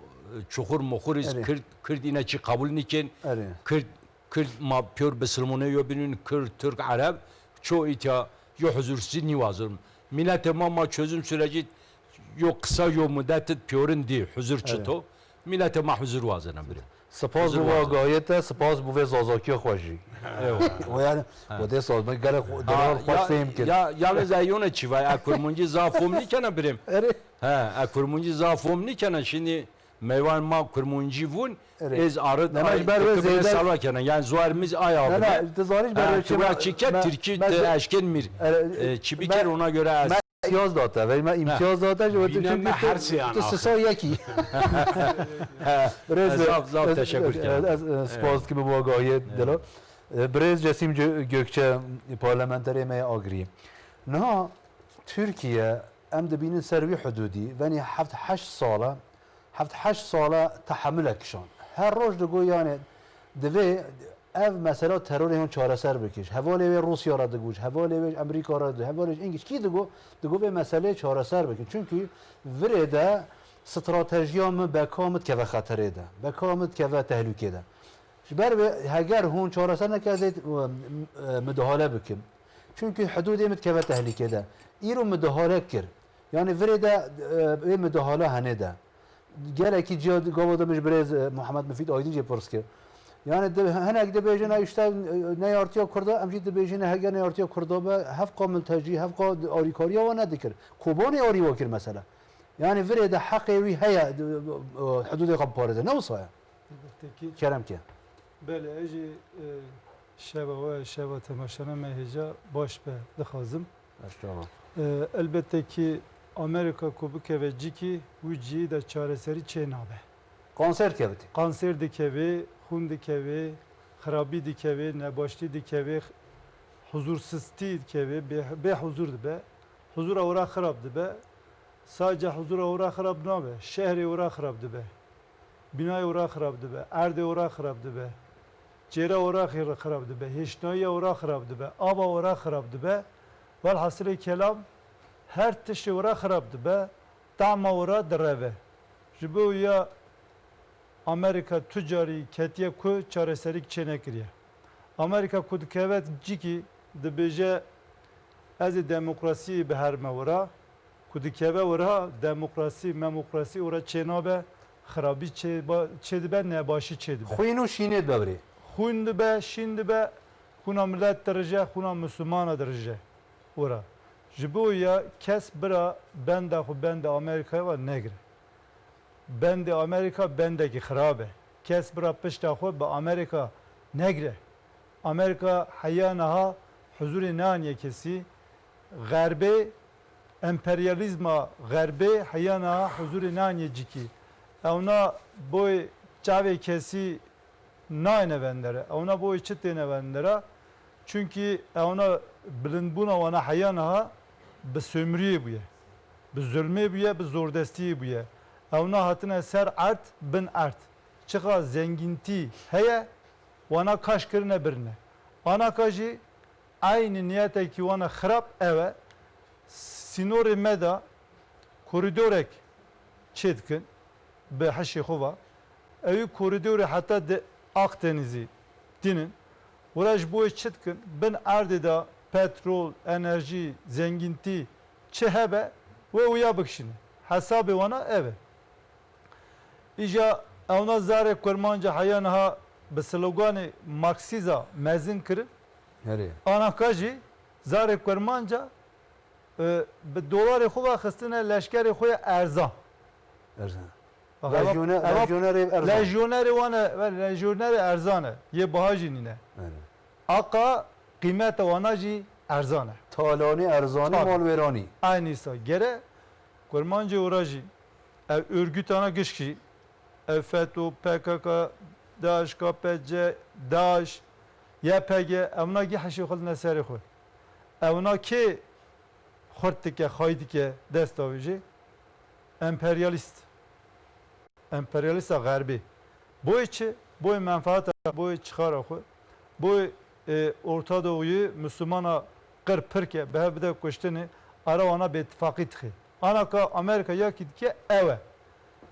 çukur mokuriz Evet. Kürt ineci kabul niken Evet. Kürt ma pür besilmone yobinin Kürt Türk Arap çoğu ita yo huzursuz nivazım. Milletime ma çözüm süreci yok kısa yok müddet pürün değil huzur çıto. Milletime huzur vazına biri. Spas Hazır bu vardı. gayet spas bu ve zazaki xoşi. Eyvallah. O yani o de saz ben gene deral xoş fehim ki. Ya yalnız ayona çivay akurmuncu zafom nikana birim. Evet. He akurmuncu zafom nikana şimdi meyvan ma kurmuncu vun Evet. ez arıt Nemaj ay ber ve tıkıbını zeyder- salva kenan yani zuarimiz ay Ne aldı. ne tezariş ben Kıvra çiket Türkiye eşken mir. Çibiker ona göre az. imtiyaz data ve ben imtiyaz data jo Binem ve her şey tu sesa yeki. Zaf teşekkür ederim. Spas gibi bu gayet delo. Brez Cesim Gökçe parlamenteri me agri. Ne Türkiye em de binin servi hududi yani hafta 8 sala tahammül ekşan. Her roz de go yani deve ev mesela terör hon çareser bikiş. Havale ve Rusya ra digoş, havale ve Amerika ra digoş, havale İngiliz ki digo ve mesele çareser bikiş. Çünkü virede stratejiyamı bekamit ke ve haterede. Bekamit ke ve tehlikede. Ber ve eğer hon çareser nekazet müdahale bikim. Çünkü hududu mit ke ve tehlikede. İro müdahale kir. Yani virede müdahale hanede. Geleki cihad gavadamış biraz Muhammed Müfid Aydınca pırskı. Yani henek de bejene işte ne yartıya kurda amcid de bejene heger ne yartıya kurda be hafka mülteci hafka arikariya ve ne dikir. Kubani ari vakir mesela. Yani vere de hakkı haya hududu kapparede ne olsa ya. Elbette ki Kerem ki. böyle eji şeva temaşana meheca baş be dixazim. Elbette ki Amerika kubike ve ciki vüci de çareseri çenabe. Konser kevti. Kanser dikevi, hun dikevi, harabi dikevi, nebaşti dikevi, huzursuzti dikevi, be huzur be. Huzura ora harabdı be. Sadece huzura ora harab ne be? Şehri ora harabdı be. Binayı ora harabdı be. Erde ora harabdı be. Cere ora harabdı be. Heşnaya ora harabdı be. Aba ora harabdı be. Velhasılı kelam her tişi ora harabdı be. Dama ora dereve. Jibu ya Amerika tücari ketiye ku çareserik çenekiriye. Amerika kudkevet ciki dibije ez demokrasi beherme ora kudkeve ora demokrasi ora çenabe xarabi çedibe nebaşi çedibe. Xuynu şinet bebri. Hundi be şimdi be huna millet derece huna Müslüman derece ora. Jibu ya kes bira bende Amerika'ya var negre. Bende Amerika bendeki xarabe. Kes bira pişta xwe be Amerika negre. Amerika hayanaha huzuri naniye kesi. Garbe emperyalizma garbe hayanaha huzuri naniye ciki. Evna boy çave kesi nayne vendere. Evna boy çıtene vendere. Çünkü evna bilindbuna wana hayanaha be sömürüye buye. Be zulme buye, be zordestiye buye. Evna hatine ser art bin art. Çıka zenginti heye wana kaş kirine birine. Ana kaji aynı niyete ki wana xrab eve sinori meda koridorek çetkin be haşi xuva. Evi koridori hatta de Akdeniz'i dinin. Uğraş bu çıtkın ben ardeda petrol, enerji, zenginti çehebe ve uya bakışını. Hesabı ona evet. İca evna zare kurmanca hayanaha be sloganı Marksiza mezin kırıp Nereye? anakajı zare kurmanca be doları xuva xistine leşkeri xuya erzan. Erzan. Lejyoner Lejyoner Erzan. lejyoneri wana ve lejyoneri erzane ye bahajinine. Evet. Aka kıymet wana jî erzane. Talani, Erzani, Tabii. Malverani. Aynıysa gere kurmanca uğrajı ev örgüt ana gışki ev FETÖ, PKK, DAEŞ, KPC, DAEŞ, YPG evna gi haşi xul neseri xul. Evna ki xortike, haydike destavici emperyalist. Emperyalist garbi. Bu içi, bu menfaat, bu çıkar xul. Bu Orta Doğu'yu Müslümana kır pırke behbide kuştini ara ona bir ittifakı tıkı. Anaka Amerika yakit ki eve.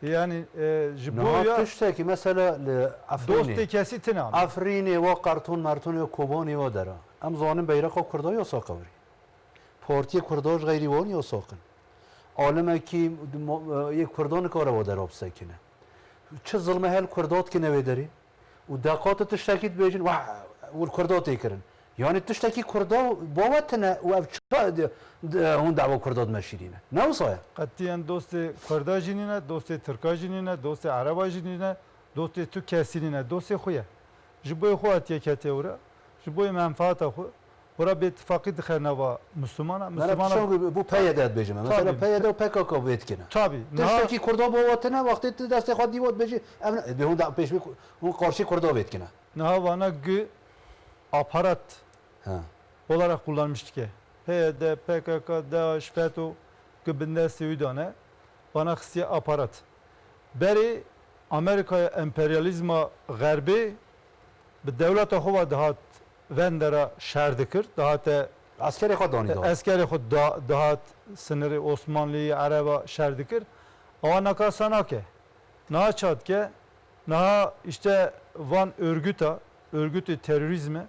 Yani Nahat jiboya tişteki mesela dosti Afrini. kesitine am. Afrini ve kartun martun ve kubani ve dara. Em zanim beyrak Kurda ya sakavri. Partiye Kurdaş gayri van ya sakın. Aleme ki یک کردان کار و در آب سکنه چه ظلمه هل کردات که نویداری و دقات تشتکیت بیجن و کردات ایکرن یعنی تشتکی کردا باوتنه و اف چه هون دعوا کردات مشیرینه نه وصایا Katiyen dosti Kurda jinine, dosti Türka jinine, dosti Araba jinine, dosti tu kesinine, dosti xuya. Jiboya xu atiye kete ura. Jiboya menfaata xu. Ura bir ittifakı tıkı neva Müslümana. من Müslümana bu peyede بیجم مثلا Tabii. peyede و PKK بیتکنه tabi. تشتکی کردا باوتنه وقتی دست خود دیوت بیجی به هون پیش اون قارشی کردا بیتکنه Naha vana gü aparat ها olarak kullanmıştı ki. PYD, PKK, DAEŞ, FETÖ gıbinde sividane bana hısiye aparat. Beri Amerika'ya emperyalizma garbi bir devlete hova dahat vendera şer dikir. Dahat askeri خود دانی دار askeri xud dahat sınırı Osmanlı'yı Araba şer dikir. Ama naka sana ke. Naha çat ke. Naha işte van örgütü terörizmi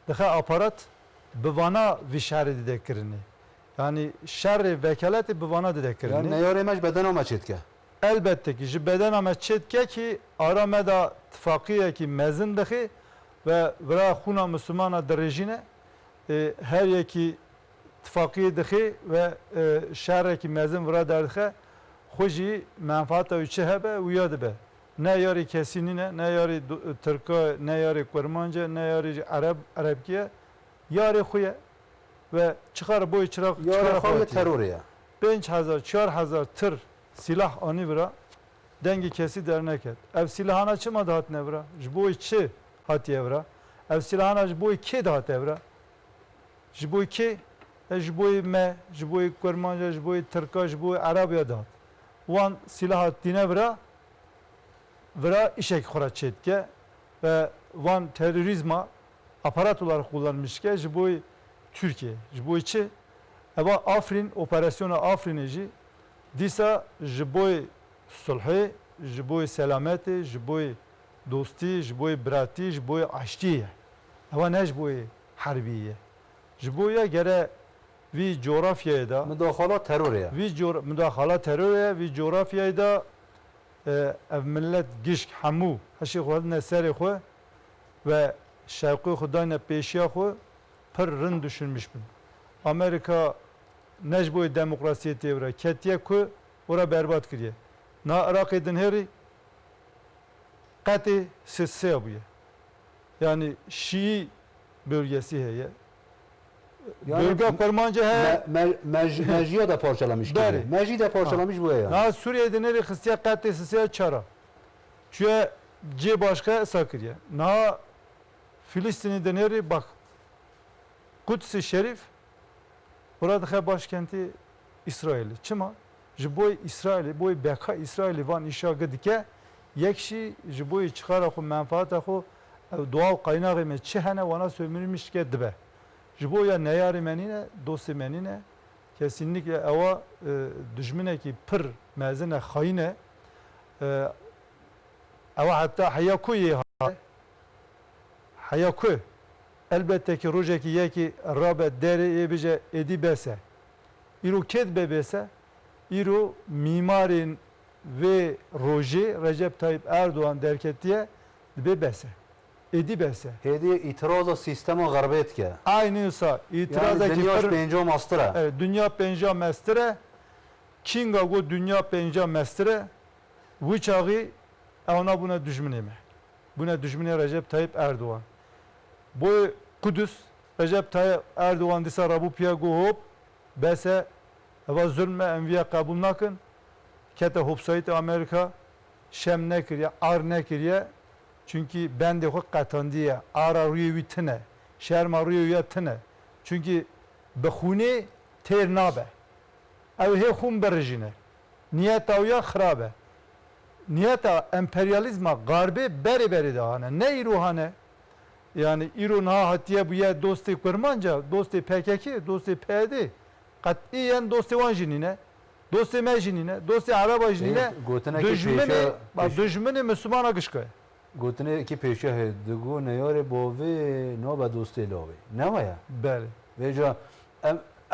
daha aparat bivana vişari dedekirini. Yani şerri vekaleti bivana yani dedekirini. نیاریمش بدن آمد چید که Elbette ki ji beden ama çetke ki arameda tıfakiye ki mezin dahi ve vira xuna Müslümana derejine her yeki tıfakiye dahi ve şerre ki mezin vira derdihe xoji menfaata üçe hebe uyadı be. Ne yari kesinine, ne yari Türk'e, ne yari Kurmanca, ne yari Arapkiye, yari xuya ve çıkar boy çırak یاری خواه تروریه 5000, 4000 tır silah ani vira dengi kesi dernek et. Ev silahana çıma dahat ne vira? Jbo içi hati evra. Ev silahana jbo iki dahat evra. Jbo iki, jbo me, jbo Kurmanca, jbo Türka, jbo Arabiya dahat. Wan silah dine vira vira işek xora çetke ve van terörizma aparat olarak kullanmış ki jbo Türkiye. Jbo içi eva Afrin operasyonu Afrin'ci disa jiboy sulhi, jiboy selameti, jiboy dosti, jiboy brati, jiboy aştiye. Eva ne jiboy harbiye. Jiboya gere vi coğrafyaya da مداخلات تروریه müdahale teröre vi coğrafyaya da ev millet gişk hamu haşi xwed neseri xwe ve şevqi xudayne peşiya xwe pir rind düşünmüş bin. Amerika necboy demokrasiye tevre ketiye ku ora berbat kiriye. Na Irak'ı dinheri kati sisse abuye. Yani Şii bölgesi heye. Yani Bölge kurmanca he. مجیه da parçalamış Beri. gibi. Meci de parçalamış bu ya. Na Suriye dinheri Hristiyan kati sisse çara. Çünkü C başka sakiriye. Na Filistin'i dinheri bak. Kuds-i Şerif burada başkenti İsrail'i. Çima? Jiboy İsrail'i, boy beka İsrail'i van işa gidike yekşi jiboy çıkar xu menfaat xu doğal kaynağı me çihane vana sömürmüş ki dibe. Jiboya neyari menine, dosti menine kesinlikle eva düşmene ki pır mezine hayne eva hatta hayakuyi haya ku elbette ki rojeki yeki rabe deri ebije edi bese İro ket bebese İro mimarin ve roji Recep Tayyip Erdoğan derketiye bebese edi bese هذه اعتراض السيستم غربيت كه aynıysa itiraz يعني دنياش eki بينجو ماسترا evet, dünya penca mestere kinga go dünya penca mestere bu çağı ona buna düşmene mi? Buna düşmene Recep Tayyip Erdoğan. Bu Kudüs Recep Tayyip Erdoğan disa rabu piya go hop bese eva zulme enviya kabul nakın kete hopsayit Amerika şem nekiriye ar nekiriye çünkü ben de hakikaten diye ara rüyü tine şerma rüyü tine çünkü bexune ter nabe ev he xun berjine niyeta ya xrabe niyeta emperyalizma garbe beri beri dahane ne iruhane yani irun ha hatiye bu ya dosti kurmanca dosti PKK dosti PD katiyen dosti vanjinine dosti mejinine dosti araba jinine قوتنا düşmeni bak كي düşmeni Müslümana kışkı قوتنا كي بيشه دغو نياري بوفي نوبا دوستي لوي نوايا beli بيجا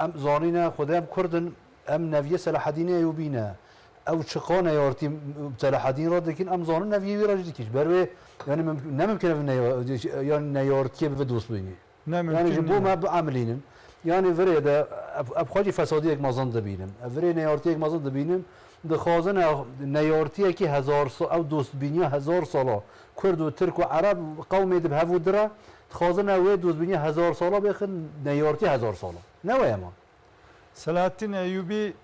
ام زانينا خدام كردن ام نفيه صلاح الدين ايوبينا او شقانا يارتي صلاح الدين راد لكن ام زانون نفيه ويراج ديكش بروي يعني ممكن يعني نيارتي بدوست بيني ne يعني جبو mümkün ما بعملين يعني فري ده ابخاجي فساديك مازن دبينم فري نيارتيك مازن دبينم دخوازن نيارتي كي هزار او دوست بينيا هزار سالا كرد و ترك و عرب قومي دب هفو درا دخوازن او دوست بينيا هزار سالا بيخن نيارتي هزار سالا نويا ما Selahattin Eyyubi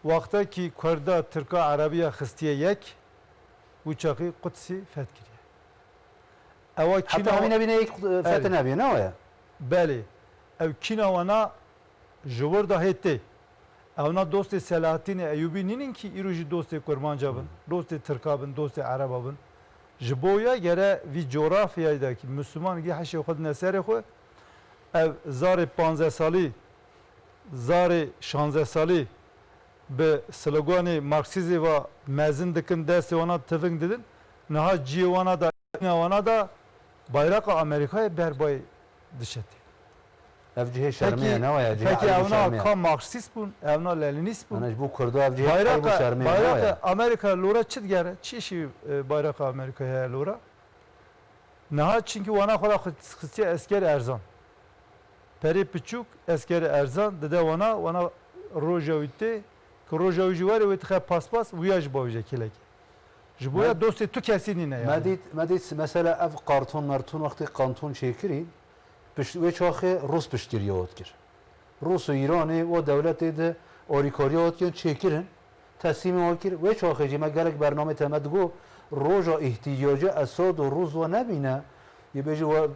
vakta ki Kurda Türka Arabiya Hristiye yek uçağı Kudsi fethkiriye. Eva حتى kina همين بينا فتنا بي نويا beli ev kina wana jovur da hette. Evna dosti Selahattin Eyyubi ninin ki iruji dosti Kurmancabın, dosti Türkabın, dosti Arababın. Jiboya gere vi coğrafyadaki Müslüman ki haşi xud nesere xu ev zar 15 sali zar 16 sali به سلوگان مارکسیزی و مزن دکن دست وانا تفنگ دیدن نه جیوانا دا وانا دا bayrak Amerika'ya berbay dışeti. افجه شرمية نويا جهة Peki عربي evna شرمية ka Marksist bun, evna Leninist bun. انا جبو كردو افجه عربي شرمية نويا Bayrak Amerika lora çit gere, çişi bayrak Amerika'ya lora. Naha çünkü vana kadar xıstiye esker erzan. Peri piçuk esker erzan dede vana rojavitte روژاوی وری و تخه پاسپاس ویاج باوجه کلکی. جبویا دوستی تو کسی نینه یعنی. ما ديت مثلا اف قارتون مرتون وقتی قانتون شکری بش و چاخه روس پشتریات کر. روس و ایرانی و دولت ده اوریکاریات کن چکرن تصمیم آل کر و چاخه جی مگرک برنامه تمد گو روژا احتیاج اساد و روز و نبینه یه بجی و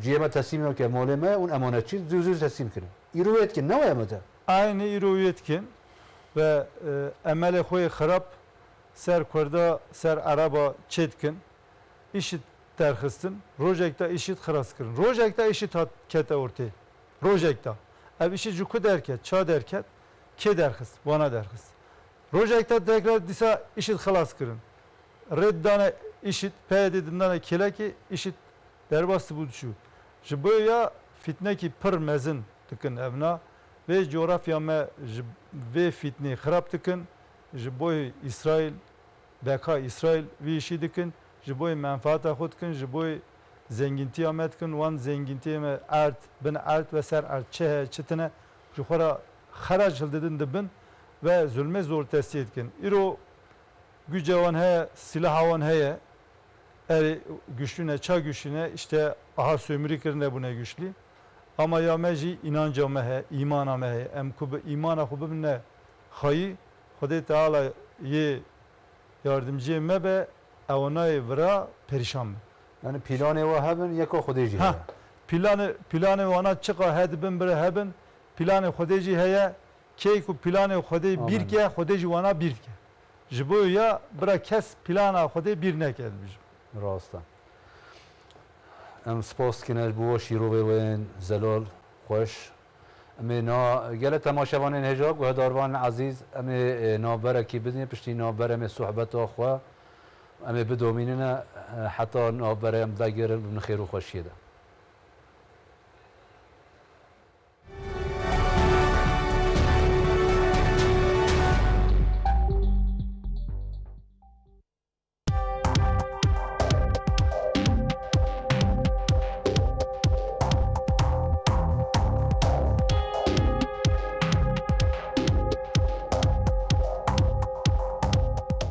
جیما تصمیم آل که مالمه اون امانت چیز زوزوز تصمیم کنه. ایرویت کن نه وامده. Aynı İroviyet kin ve emeli xoy xarab ser Kurda ser Araba çetkin işit terxistin rojekta işit xaras kirin rojekta işit hat kete ortay rojekta ev işi cuku derket ça derket ke derxis bana derxis rojekta tekrar disa işit xalas kirin reddane işit pedidindane keleki işit derbastı bu düşü jiboya fitne ki pır mezin tıkın evna ve coğrafyama ve fitne xarab dikin jiboy İsrail beka İsrail ve işi dikin jiboy menfaata xud dikin jiboy zenginti amet dikin wan zenginti me art bin art ve ser art çetine juxara xaraj hildidin dibin ve zulme zor tesir dikin iro gücevan he silahavan heye er güçlüne ça güçlüne işte aha sömürü kirine buna güçlü ama ya meci inanca mehe, imana mehe, em kube imana kube ne hayı, Xude Teala ye yardımcı mebe, evnay vira perişan mı? Yani planı ve hebben yeko xudeci. Ha, planı wana çıka hedbin bire hebben, planı Xudeci heye, keyku planı Xude bir ke, Xudeci wana bir ke. Jibo ya bira kes plana Xude bir ne kedmiş. راستا ام سپاس کنش بو شیرو وین زلال خوش امی نا گله تماشاوان هجاب و هداروان عزیز امی نا برکی بدین پشتی نا برم صحبت آخوا امی بدومیننا حتی نابرم دگر من خیر و خوشی ده.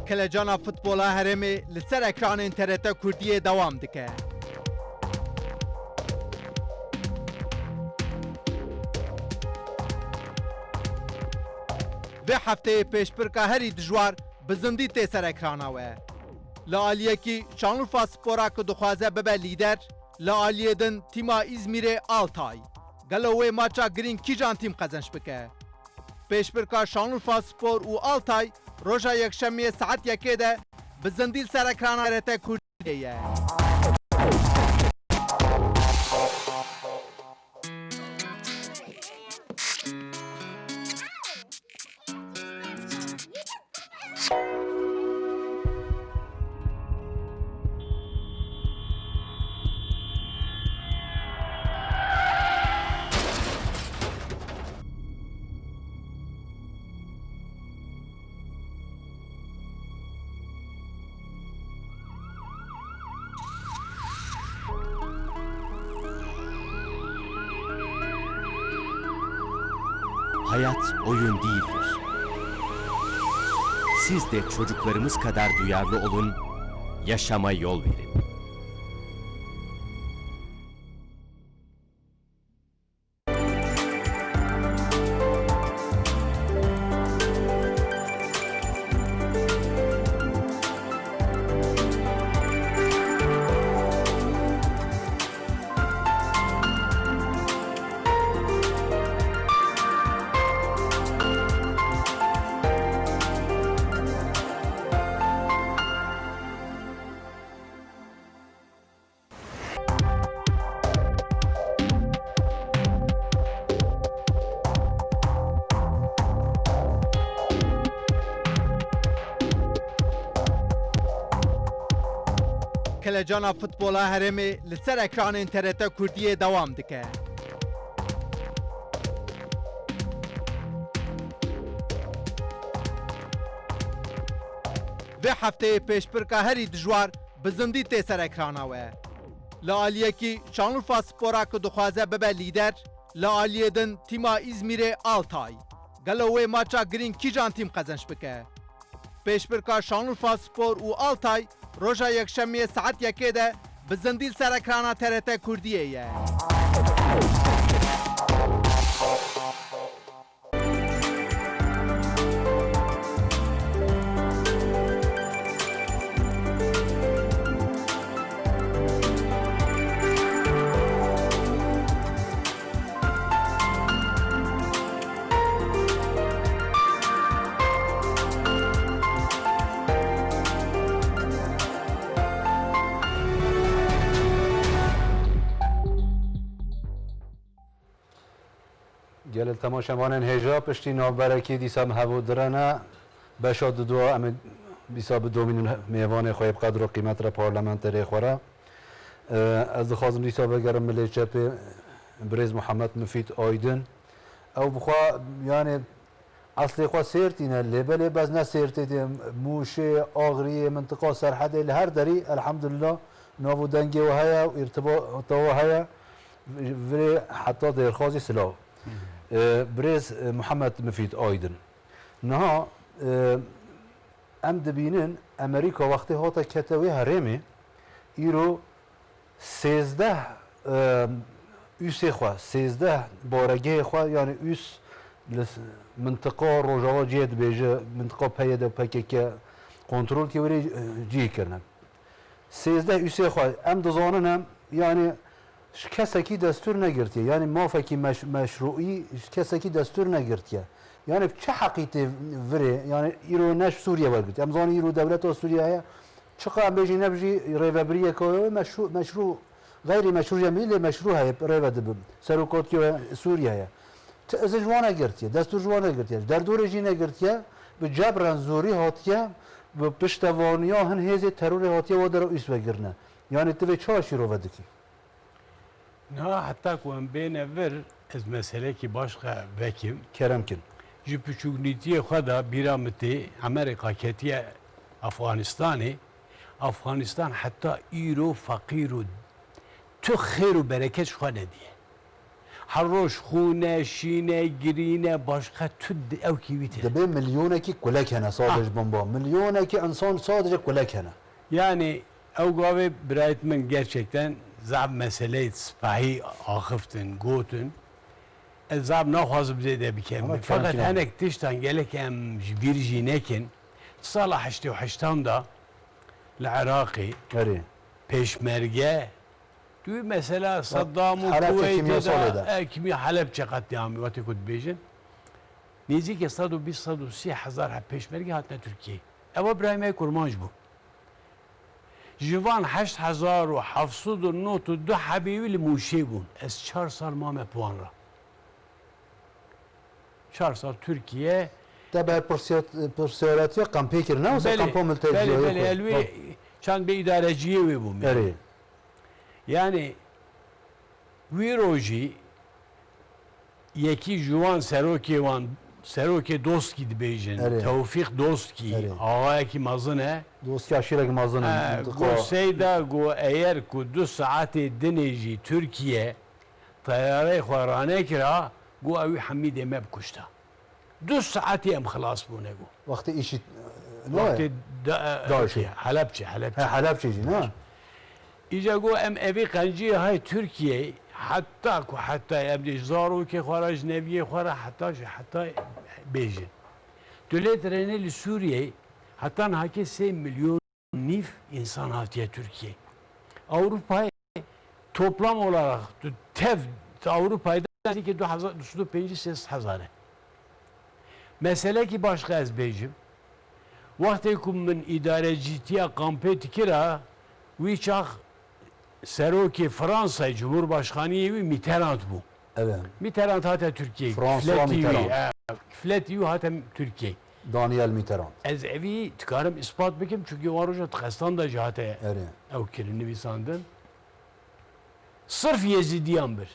کلجانا فوتبولا هرمی لسر اکران انترنت کردی دوام دکه. و هفته پیش پرکا هری دجوار بزندی تی سر اکرانا و. لعالیه کی شانلوفا سپورا که دخوازه ببه لیدر لعالیه دن تیما ازمیر آلتای. گلوه ماچا گرین کی جان تیم قزنش بکه. پیش پرکا شانلوفا سپور و آلتای روژا یکشنبه ساعت 1 ده به زندیل سر اکران انترنت کردیه. Hayat oyun değildir. Siz de çocuklarımız kadar duyarlı olun, yaşama yol verin. کلجانا فوتبولا هرمی لسر اکران انترنت کردی دوام دکه. و هفته پیش پرکا هری دجوار بزندی تی سر اکرانا و. لعالیه کی شانلوفا سپورا که دخوازه ببه لیدر لعالیه دن تیما ازمیر آلتای. گلوه ماچا گرین کی جان تیم قزنش بکه. پیش پرکا شانلوفا سپور و آلتای روژا یکشنبه ساعت 1 ده به زندیل سر اکران انترنت کردیه. گل تماشاوان هجا پشتی نابرکی دیسام هوا درنه بشاد دو ام بیسا به دومین میوان خویب قدر و قیمت را پارلمانتری خورا از خازم دیسا بگرم ملی چپ برز محمد مفید آیدن او بخوا یعنی اصلی خوا سیرتینه لبله باز نه سیرتی موشه آغری منطقه سرحده هر دری الحمدلله نابو دنگی و هیا و ارتباط و هیا و حتی در خازی سلاح برز محمد مفید آیدن نها ام دبینن امریکا وقتی هاتا کتوی هرمی ایرو 13 اوسی خواه 13 بارگه خواه یعنی اوس منطقه روژاوا جید بیجه منطقه پیدا پکه که کنترل که وری جی کرنن 13 اوسی خواه ام دزانن یعنی کسی کی دستور نگرتیه یعنی موافقی مشروعی کسی کی دستور نگرتیه یعنی چه حقیقتی وره یعنی ایرو نش سوریه ورگرت امزان ایرو دولت سوریه هیا چقدر بیجی نبجی ریوبریه که مشروع غیر مشروع میلی مشروع هیا ریو دبم سروکاتی سوریه هیا از جوان نگرتیه دستور جوان نگرتیه در دور جی نگرتیه به جبران زوری هاتیه و پشتوانیا هن هیز ترور هاتیه و در ایس بگرنه یعنی تو چاشی رو ودکی نه حتی که ام بین ور از مسئله که باشقه وکیم کرم کن جی پچوکنیتی خدا بیرامتی امریکا کتیه افغانستان حتی ایرو فقیر و تو خیر و برکت شو ندیه هر روز خونه شینه گرینه باشقه تو او کیویته دبی میلیونه کی کلک هنه صادج بمبا میلیونه کی انسان صادج کلک هنه yani o gave birayet min gerçekten zab mesele spahi ahıftın gotun zab nahaz bize de bikem Ama fakat kendi hanek tiştan gelek em bir jinekin salah işte o haştamda العراقي اری peşmerge diyor mesela Saddam'ın Halep'te Kuveyt'te kimyasal de kimi Halepçe katliamı vati kut bejin نزدیک 120 هزار پیشمرگی هاتن ترکیه. اما برای کرمانج بود. جوان 8792 حبیبی لموشی بود. از 4 سال مام پوان را. 4 سال ترکیه. تبع پرسیاراتی کمپی کرد نه واسه کمپو ملتزیه. بله الوی چند به اداره‌جیه وی بود. اری. yani ویروجی یکی جوان سروکی وان سروکی دوست کی بیجن توفیق دوست کی آقای کی مازنه دوست کی aşire ki mazını گو سیدا گو ایر کو 2 ساعت دنیجی ترکیه طیاره خوارانه کرا گو اوی حمید مب کشتا 2 ساعتی ام خلاص بونه گو وقتی işi وقت داعشی حلبچه حلبچه نه ایجا گو ام اوی قنجی های ترکیه حتی ابدی زارو که خارج نویه خورا حتی بیجن دولت رنل سوریه حتی هاکی 3 milyon nif insan hatiye Türkiye. Avrupa'yı toplam olarak Avrupa'da ki 250 hazare. Mesele ki başka ez bejim. Vakti kumun idarecitiye kampeti kira viçak Seroki Fransa Cumhurbaşkanı evi Mitterrand bu. Evet. Mitterrand hatta Türkiye. Fransa Mitterrand. Fletiyu hatta Türkiye. Daniel Mitterrand. Ez evi tıkarım ispat bikim çünkü var hoca Tıkastan da cihate Evet. ev kirini bir sandın. Sırf Yezidiyan bir.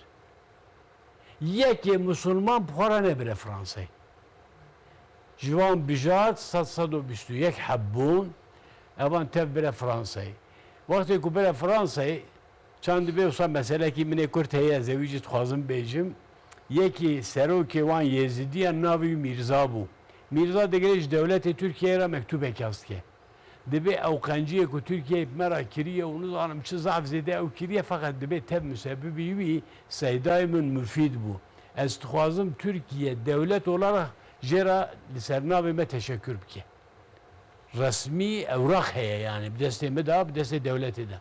Yeki Müslüman para ne bire Fransa'yı. Civan bijat 721 habbun evan tev bire Fransa'yı. Vakti ku bire Fransa'yı çandı bir olsa mesele ki mine kurteye zevicit khazım bejim yeki seroki van Yezidiyan navi Mirza bu. Mirza degreş devleti Türkiye'ye mektup ekast ki. Dibe ev kanciye ku Türkiye mera kiriye onu zanım çi zaf zede ev kiriye fakat dibe teb müsebbibi vi seydayımın müfid bu. Ez tukhazım Türkiye devlet olarak jera lisernavime teşekkür bike. Resmi evrak heye yani bir deste meda bir deste devleti de.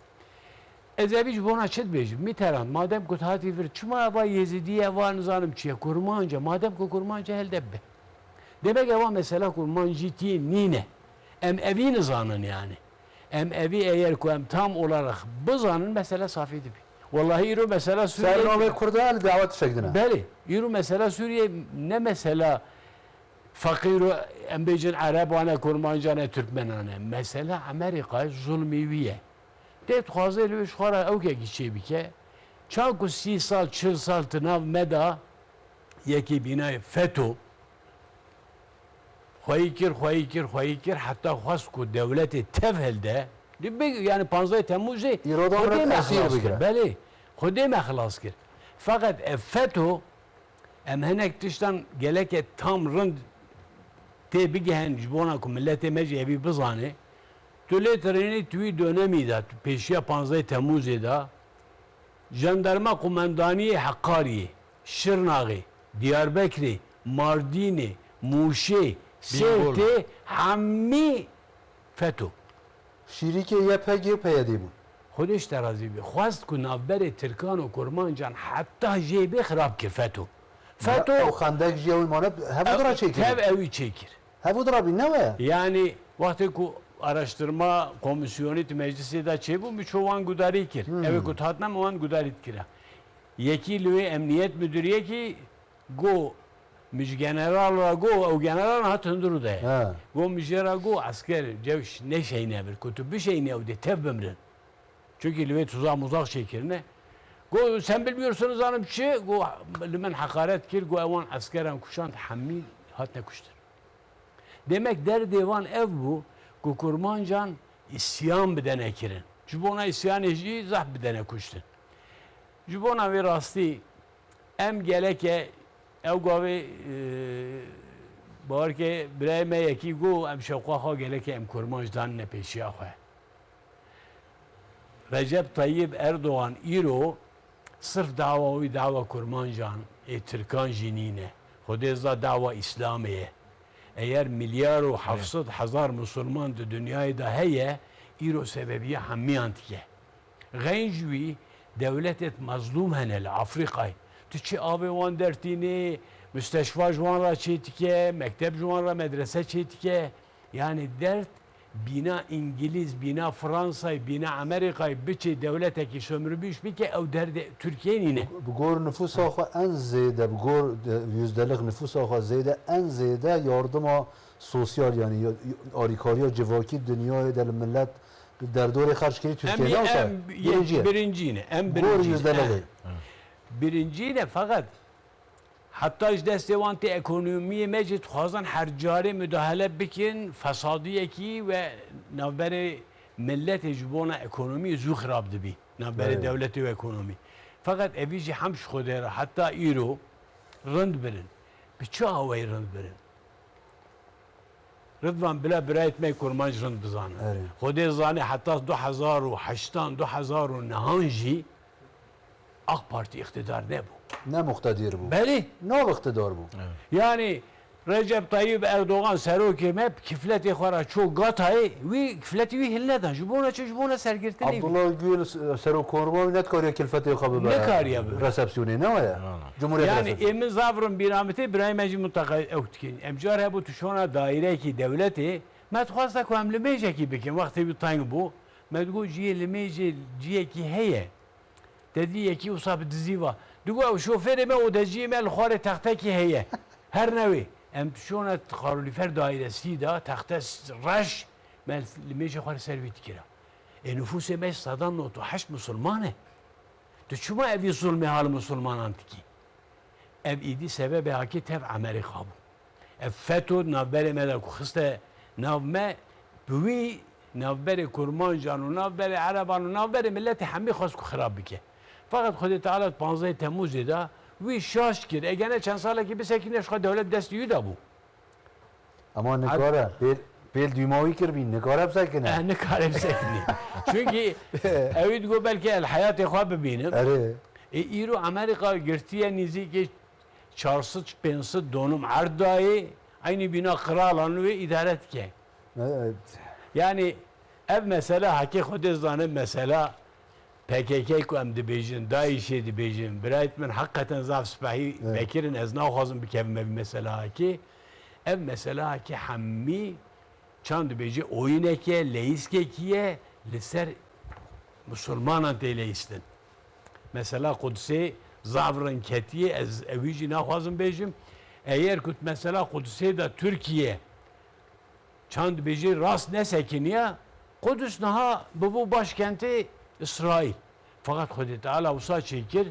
Ezebic buna çet bejim. Mitterrand madem ku hati vir çuma ava Yezidiye var zanım çiye kurmanca madem ku kurmanca el debbe. Demek eva mesela kurmanciti nine. Em evi nizanın yani. Em evi eğer ku em tam olarak bu zanın mesela safiydi. Vallahi yürü mesela Suriye. Sername Kurda davet şeklinde. Beli. Yürü mesela Suriye ne mesela fakiru em bejin Arabane kurmancane Türkmenane. Mesela Amerika zulmiye. Det xwaze li xwara ew kekî bike. Çan ku 30 sal 40 sal tınav meda yekî bînayê FETÖ xwayî kir heta xwast ku devletê tev helde yani 15 Temmuzê İrodan esir bigire. Belê xwedê me xilas kir. Fakat FETÖ em hinek tiştan geleke tam rind tê bigihen ji bona ku milletê me jî evî bizane Tületrenî tüy dönemî de peşiya 15 Temmuzê da Jandarma Kumandaniyê Hakkari'ye, Şırnak'ı, Diyarbakır'ı, Mardin'i, Muş'ı, Sirt'i hemî FETÖ. Şirike YPG peyedî bû. Xwedeş terazî bê. Xwest ku navberê Tirkan û Kurmancan heta jêbê xirab kir FETÖ. FETÖ ew xendek jiya wî mane hevdira çêkir. Tev evî çêkir. Hevdira bî ne we? Yani vakti ku araştırma komisyonu meclisi de çebu çoğun gudari kir. Evet kutatnam oğan gudarit kira. Yeki lüve emniyet müdürüye ki go مش جنرال را گو او جنرال هات هندرو ده ها گو مش را گو عسكر جوش ne şeyine bir kutu bir şeyine o de tev bemrin. Çünkü lüve tuzak muzak şekirine. Go sen bilmiyorsunuz hanım çi go limen hakaret kir go evan askeran kuşan hamil hat ne kuştur. Demek der devan ev bu go kurmancan isyan bedene kirin. Cubona isyan eci zah bedene kuştun. Cubona ve rasti em geleke ev gavi بار که برای ما یکی گو ام شوقا ها گله که ام کرمانج دان نپیشی آخه رجب طیب اردوغان ایرو صرف دعوا کرمانجان ترکان جنینه خود ازا دعوا اسلامیه اگر میلیار و 700,000 مسلمان در دنیای ده هیه ایرو سببیه همیان تیه غینجوی دولتت مظلوم هنه لافریقای تو چی آبی وان درتینی müsteşfa juanra çetike, mektep juanra medrese çetike. Yani dert bina İngiliz, bina Fransa'yı, bina Amerika'yı biçi devleteki sömürmüş bir ki ev derdi Türkiye'nin ne? بگور نفوس آخوا en زیده بگور yüzdelik nüfus آخوا زیده en ziyade yardıma sosyal yani arikari civaki dünyaya del millet derdore karşı kiri Türkiye'de olsa birinci yine. Bugor yüzdeliği. Birinci yine fakat hatta işte destevanti ekonomiye mecid khazan her cari müdahale bikin fesadiye ki ve navberi millet ecbona ekonomi zu xirab dibi navberi devleti ve ekonomi fakat evici hamş xodera hatta iro rınd birin biçi havayı rınd birin Rıdvan bile bire etmek kurmanç rınd bizanı xode zani hatta 2008 2009 AK Parti iktidar ne bu? Ne muktedir bu? Beli. Ne iktidar bu? Yani Recep Tayyip Erdoğan serokim hep kifleti xara çok gatayı ve kifleti ve hilleden jubona çujbona sergirteli. Abdullah Gül serokorma net kariye kilfeti xabı Ne kariye bu? Resepsiyonu ne var ya? Cumhuriyet Yani resepsiyonu. emin zavrın bir rahmeti İbrahim Eci mutlaka evtkin. Emcar he bu tuşona daire ki devleti metxwasta ku em limêje ki bikin vakti bir tang bu. Medgu ciye limêje ciye ki heye. Dedi yeki usab diziva. Digo şoförüme o decime el xare taxta ki heye. Her nevi. Em tuşona karulifer dairesi da taxta raş mel limêje xare servit kira. Nüfus mes sadan notu haş Müslümane. Tu çuma evi zulmü hal Müslüman antiki. Ev idi sebebi haki tev Amerika bu. Ev FETÖ navberi medaku xiste navme büvi navberi kurmancan navberi Araban navberi milleti hami xas ku xirab bike. Fakat Xudi Teala 15 Temmuz'da da vi şaş kir. Egene çend sala ki bir sekine şu devlet desteği da bu. Ama ne kara? Bel düğmavi kirbin. Ne kara sekine? Ne kare sekine. Çünkü evid go belki el hayat ekwa bibinin. Ere. İro Amerika girtiye niziki 400-500 donum ardayı aynı bina kralan ve idaret ke. Evet. Yani ev mesela haki Xudi mesela PKK ku em dibêjin, Daişê dibêjin, birayet min hakikaten zaf sipahî vekirin ez naxwazim bikevim ev mesela ki ev mesela ki hemmî çand dibêjî oyîneke, leyîskekiye li ser Müslümanan tê leyîstin. Mesela Kudüs'e zavrın ketiye ez evî jî naxwazim bêjim. Eğer ku mesela Kudüs'e de Türkiye çand dibêjî rast nesekiniye Kudüs naha bu başkenti İsrail. Fakat Xudi Teala usa çekir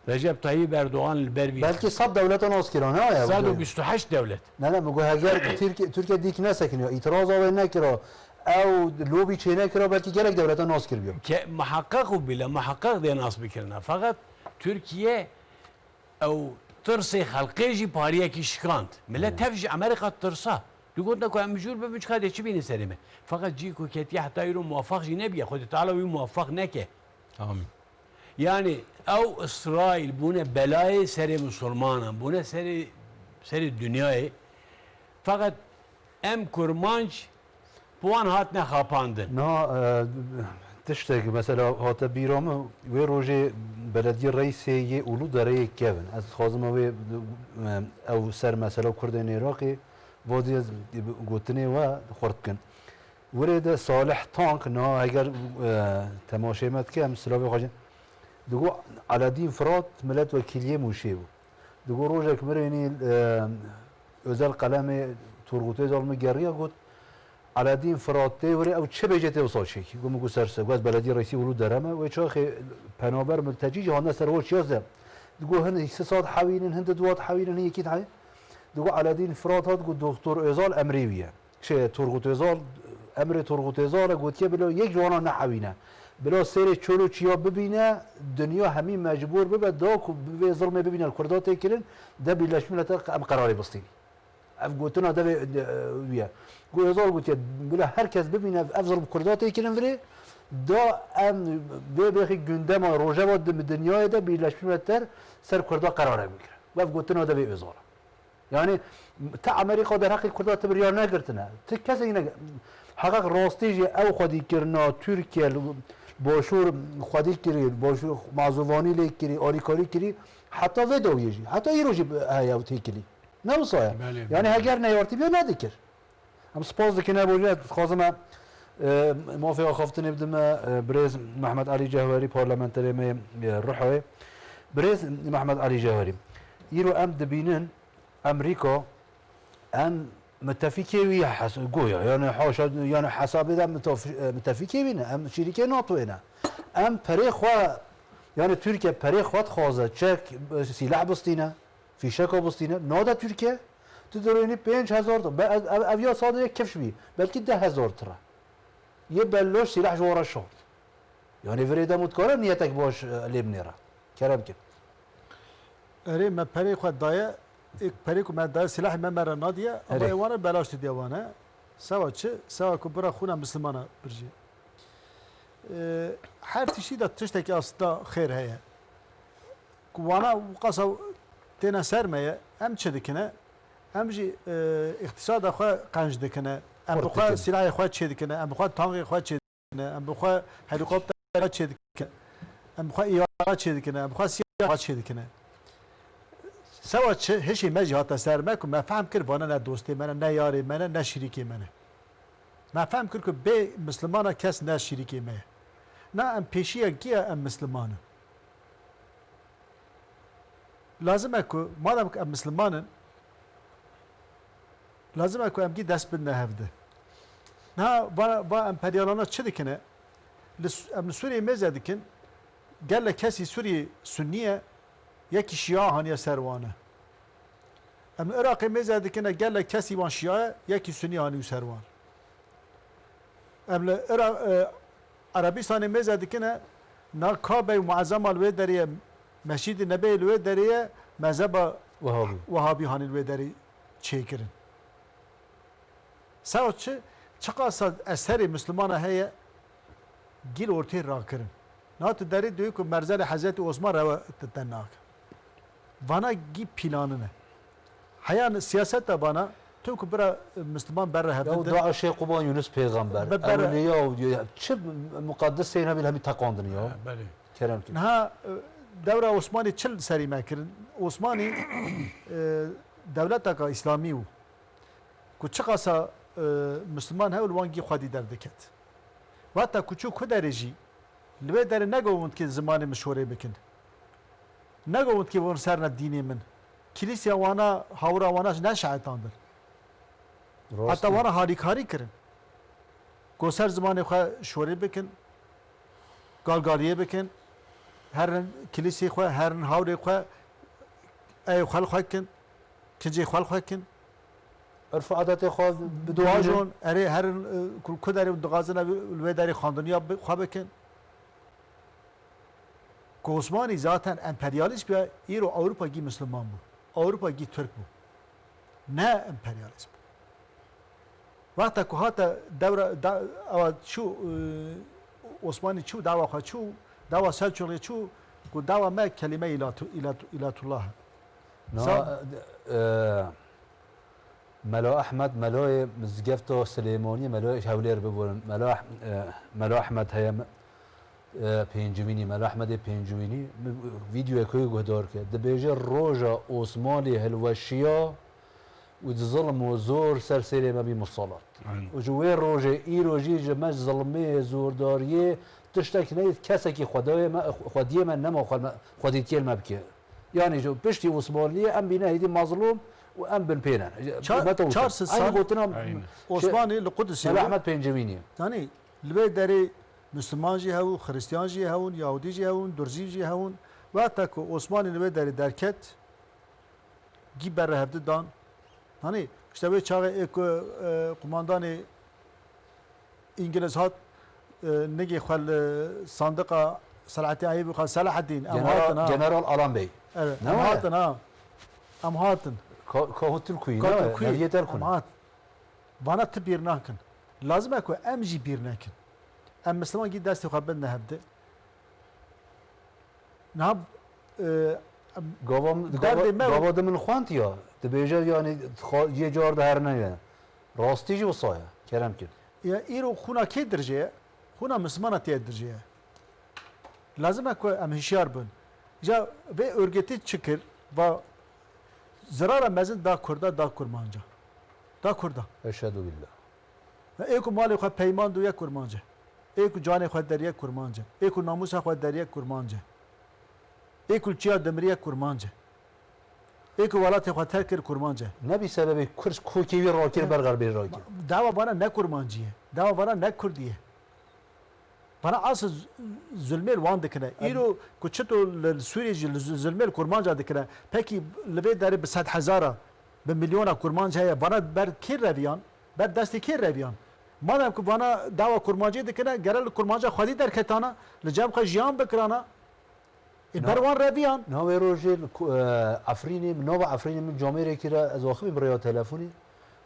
Recep Tayyip Erdoğan berbi. Belki sab devletten az kira ne var ya? 128 devlet. Ne ne bu heger Türkiye dik ne sekiniyor? İtiraz ve ne kira? Ev lobi çene kira belki gerek devletten az kirbiyor. Ke muhakkak bile muhakkak diye nasıl bikirna. Fakat Türkiye ev tırsı halkıcı pariye ki şikant. Millet tevci Amerika tırsa. Diyorlar ki mecbur bir buçuk adet çibini serime. Fakat ciko keti hatta yürü muvaffak ne biye. Xudi Teala bir muvaffak ne ke. Amin. Yani ev İsrail buna belayı seri Müslümanın, buna seri dünyayı. Fakat em kurmanç puan hat ne kapandın. Na tiştek mesela hatta biramı ve roje belediye reisi ulu dereye kevin. Az xazım ve ev ser mesela Kurdun Irak'ı vadi gotine ve xortkin. ورد صالح تانك نا اگر تماشای مت که هم سلاوی خواجه دگو علادین فرات ملت وکیلیه موشه بود دگو روزک مرینی özel kalemi Turgut Özal mı geriye gut Aladin Fırat'te veri ev çe becete usal çeki gumu gusarsa gaz belediye reisi ulu dereme ve çok penaber mülteci cihanda servol çözde دگو هن اقتصاد حوینن هند دوات حوینن هی کی تای دگو علادین فرات هات گو دکتر özal امریویه چه Turgut Özal امر Turgut Özal گوت که بلو یک جوانا نحوینه بلا سیر چلو چیا ببینه دنیا همین مجبور ببه داک به ظلم ببینه الکردات تکرین ده بیلش ملت ام قراری بستینی اف گوتنا ده ویا گو Özal گوت بلا herkes bebine ev ظلم kurdات تکرین ولی دا ام به gündem rojava dünyaya da Birleşmiş Milletler ser Kurda karara mikre. Ve gotuna da bir özara. Yani ta Amerika der hakkı Kurda tabiryar ne girtine. Tek kese yine hakik rastici ev xwedî kirina Türkiye boşur xwedî kiri boşur mazuvani le kiri alîkarî kiri hatta ve doyêjî hatta îrojî heye têkilî. Ne wisa yani heger neyartî bê nedikir. Em spas dikine boje dixwazim موافق خفتني بدم بريز محمد علي جهوري بارلمانتري مي روحي بريز محمد علي جهوري يرو ام دبينن امريكا ام متفقه ويا قويا يعني حاشا يعني حساب ده متفقه بينا ام شركه ناتو هنا ام بريخوا يعني تركيا بريخوات خوازه تشك سلاح بستينا في شكا بستينا نادا تركيا تدروني 5000 افيا صادره كيفش بي بلكي 10000 ترى یه بلوش سلاح جوارا شد یعنی وریده متکاره نیتک باش لیبنیره کرم کن اره من پری خود دایه ایک پری کو من دایه سلاح من مرا نادیه اما ایوانه بلاش دیوانه سوا چه سوا کو برا خونه مسلمانه برجی هر تشی دا تشتکی اصلا خیر هیا وانا وقصا تینا سرمایه هم چه دکنه هم جی اقتصاد خو قنج دکنه ام بخوا سلاح خود چه دکنه ام بخوا تانک خود چه دکنه ام بخوا هلیکوپتر چه دکنه ام بخوا ایران چه دکنه ام بخوا سیاه چه دکنه سوا چه هیچی مجی هات سرمه کو ما فهم کرد وانا نه دوستی منه نه یاری منه نه شریکی منه ما فهم کرد که به مسلمانه کس نه شریکی منه نه ام پیشیه گیه ام مسلمانه لازمه که مادام که ام مسلمانن لازم اكو امجي دست بدنا هفده نا با امبريالانا چه دكنه ام سوريا مزه دكن قال لك كاسي سوريا سنيه يكي شيعه هانيا سروانه ام العراق مزه دكنه قال لك كاسي وان شيعه يكي سنيه هانيا سروان ام العراق عربستان مزه دكنه نا كابه معظم الودريه مسجد النبي الودريه مذهب وهابي هاني الودري چيكرن ساوت چقدر اثر مسلمان هيا گیل ارتي راكرن نات داري دوی کو مرزل حضرت عثمان رو تناك وانا گی پلاننه حيان سياست بانا تو کو برا مسلمان بره هفته دعا شيخ قبان يونس پیغمبر اولياء چه مقدس سينا بيل همي تقاندن يا بله كرم ها دوره عثماني چل سري مكرن عثماني دولتك اسلامي و کو چقاسا مسلمان هول وانگی خودی در دکت و حتی کچو کدرجی لبه در نگوند که زمان مشوره بکن نگوند که ون سرنا دینی من کلیسیا وانا هاورا واناش نشعتاندر حتی وانا هاری کاری کرن گو سر زمان خو شوره بکن گالگالیه بکن هر کلیسی خو هر هاوری خو ای خل خو کن کنجی خل خو کن عرف عادت خواهد بدواجون اره هر کداری دغازنا الوی داری خاندنیا خواه بکن که عثمانی ذاتن امپریالیست بیا ایرو اروپا گی مسلمان بود اروپا گی ترک بود نه امپریالیست بود وقتا که هاتا دوره چو عثمانی چو دعوا خواه چو دعوا سلچوقی چو که دعوا ما کلمه ایلات الله ملا احمد ملای مزگفت سلیمانی ملای هولیر ببرن ملا احمد هی پنجمینی ملا احمد پنجمینی ویدیو کوی گهدار کرد دبیجه روجا عثمانی هلوشیا و ظلم و زور سرسری ما بی مصالات و جوی روجا ای روجی جمج ظلمه زورداریه تشتک نید کسی که خدای من نما خودیتیل ما بکه yani جو پشتی عثمانیه ام بینه هیدی مظلوم و ام بن پینن چارس aynı سال gotuna Osmanlı Kudüs'ü Sel Ahmet Pencevini yani lübe deri Müslüman jî hevûn, Hristiyan jî hevûn, Yahudi jî hevûn, Durzî jî hevûn ve hatta ku Osmanlı lübe deri derket gi berrehevdi dan hani işte ve çağı kumandanı İngiliz hat negi xal sandıqa Selahattin Ayyubi xal Selahaddin General Alan Bey evet Ne em var? hatın ha em hatın Kahutul kuyu ne Katı var? kuyu Neviyeter em kunu hat bana tı bir nakin lazım ku em jî bir nakin em Müslüman gi desti xwe bin nehevdi nab Gavadımın xwant ya dibêje yani yê car de her ne yani rastî jî wisa ye kerem kir ya îro xuna kê dirjeye xuna Müslümana tê dirjeye lazım ku em hişyar bin ja ve örgütü çıkır ve zarara mezin da kurda da kurmanca da kurda eşhedü billah eko mali xwe peyman duya kurmanca eko canê xwe deriye kurmanca eko namusa xwe deriye kurmanca eko çiya demiriye kurmanca eko velatê xwe terkir kurmanca ne bir sebebi kurs kokî rakir bergar bir rakir dava bana ne kurmancıye dava bana ne kurdiye bana asıl zulmel wan dikine îro ku çito Suriye zulmel kurmanca dikine peki levê derê bi 100,000 bi milyona kurmanca heye bana ber kê reviyan ber destê kê reviyan madem ku bana dava kurmancı dikine gerel kurmanca xwedî derketana li cem xwe jiyan bikirana ber wan reviyan navê rojê Efrînê nava Efrînê min camerêkî re ez axivîm rêya telefonî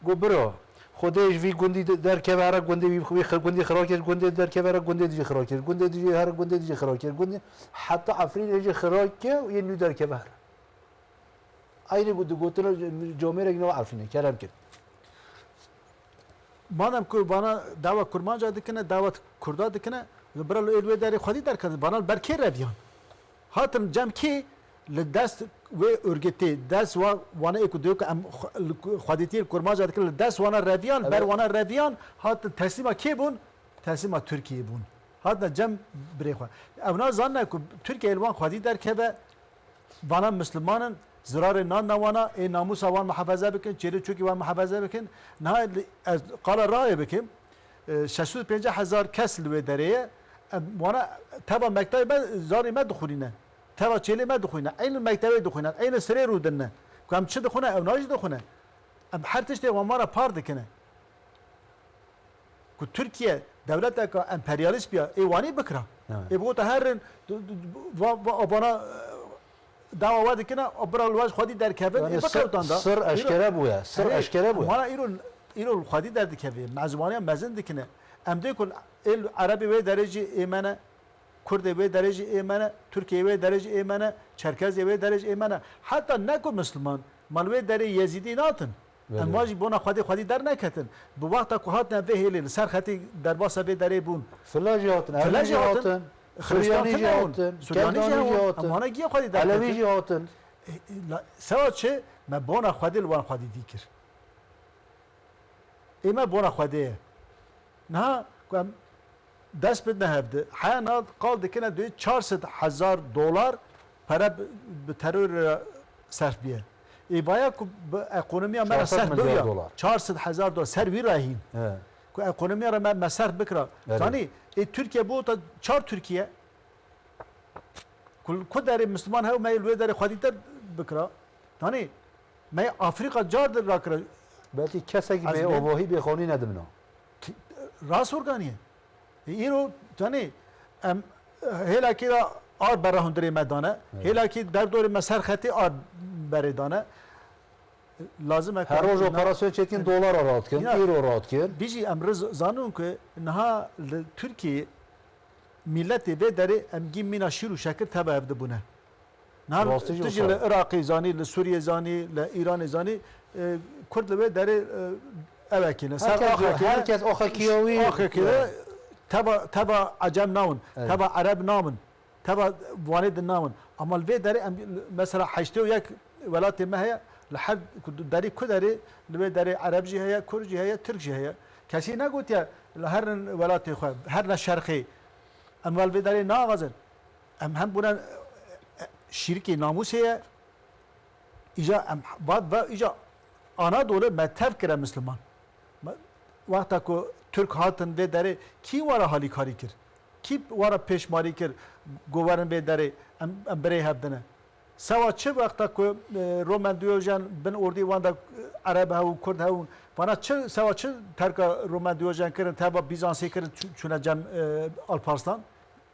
got biro Xwedê ji vî gundî derkevere gundê wî gundê xirakir gundê derkevere gundê dijî xirakir gundê dijî her gundê dijî xirakir gundê heta Efrînê jî xirake û yên nû derkeve here aynı gotina camerek nava Efrînê kerem kir madem ku bana dava kurmanca dikine dava kurda dikine bira li êlwê derê xwedî derketin bana ber kê reviyan hatin cem kê li dest wê örgütê dest wana ê ku diyo ku em xwedîtiyê kurmanca dikin li dest wana reviyan ber wana reviyan hatin teslîma kê bûn teslîma Tirkiyeyê bûn hatin cem birê xwe ew nazanne ku Tirkiye wan xwedî derkeve wana Müslümanın zirarê nan wana ê namusa wan mihefeze bikin çêrê çûkî wan mihefeze bikin niha ez qala rayê bikim 650,000 kes li wê derê em wana teva mektebê me zarê me dixwîne teva çêlê me dixwîne eyn li mektebê dixwîne eyn li sirê rû dinne ku em çi dixwîne ew najî dixwîne em her tiştê wan wara par dikine ku Türkiye devleteka emperyalist biya ê wanî bikira ê bota herin bana dava wa dikine bira li waj xwedî derkevin ê bikewtan da sır eşkere bû ye sır eşkere bû ye wana îro xwedî derdikeve mezwaniya mezin dikine em dê ku êl Erebê wê derecî êmene Kurdê wê derecî êmene Türkiye wê derecî êmene Çerkezê wê derecî êmene heta ne ku Müslüman mal wê derê Yezîdî natin em wa jî bona xwedî der neketin bi wexta ku hatine vê hêlê li ser xetê derbasa vê derê bûn Fila jî hatin Ermeni jî hatin Suryanî jî hatin Suryanî jî hatin em wana giya xwedî derketin Elevî jî hatin sewa çi me bona xwedî li wan xwedî dîkir ême bona xwedê ye niha ku em dest bi nehevdi heya na qal dikine duê $400,000 pere bi teror serf biye êvaya ku bi ekonomiya me re serf $400 biya milyar. $400,000 ser wî rahîn ku ekonomiya re me serf bikira Evet. zanî Türkiye bu ta çar Türkiye ku derê Müslüman hew me wê derê xwedî te bikira zanî me Afrika car dir rakira belki kesekî Ez bê ben- ovahî bêxwanî nedimna rast organiye îro tanî em hêlakî ra ar bera hundirê me dane hêlakî derdorê me ser xetê ar berê dane lazim e her roj operasyon çekin dolar aratkin Ya. euro aratkin bijî em riz zanûn ku niha li Tirkiye milletê vê derê em gî mîna şîr û şekir tebe ev dibûne niha Rastî jî tu jî wisa. li Iraqê zanî li Sûriye zanî li Îranê zanî Kurd li vê derê evekîne ser herkes axekiyawî آخه تبا عجم ناون Evet. تبا عرب نامن تبا واند نامن اما الفي داري مثلا حشتو ياك ولات ما هي لحد داري كداري الفي داري عربجي هي كردجي هي تركجي هي كسي نقول يا هر ولات خو هر الشرقي ام الفي داري ناغزن ام هم بنا شركه ناموس هي İca ve ica Anadolu metev kire Müslüman. Vakta ku Türk hatın ve deri ki vara hali kari kir. Ki vara peşmari kir. Govern ve deri em birey hebdine. Sava çi vakta ku Roman Diyojen ben ordi vanda Arab havu Kurd havu bana çi sava çi terka Roman Diyojen kirin taba Bizansi kirin çuna cem Alparslan.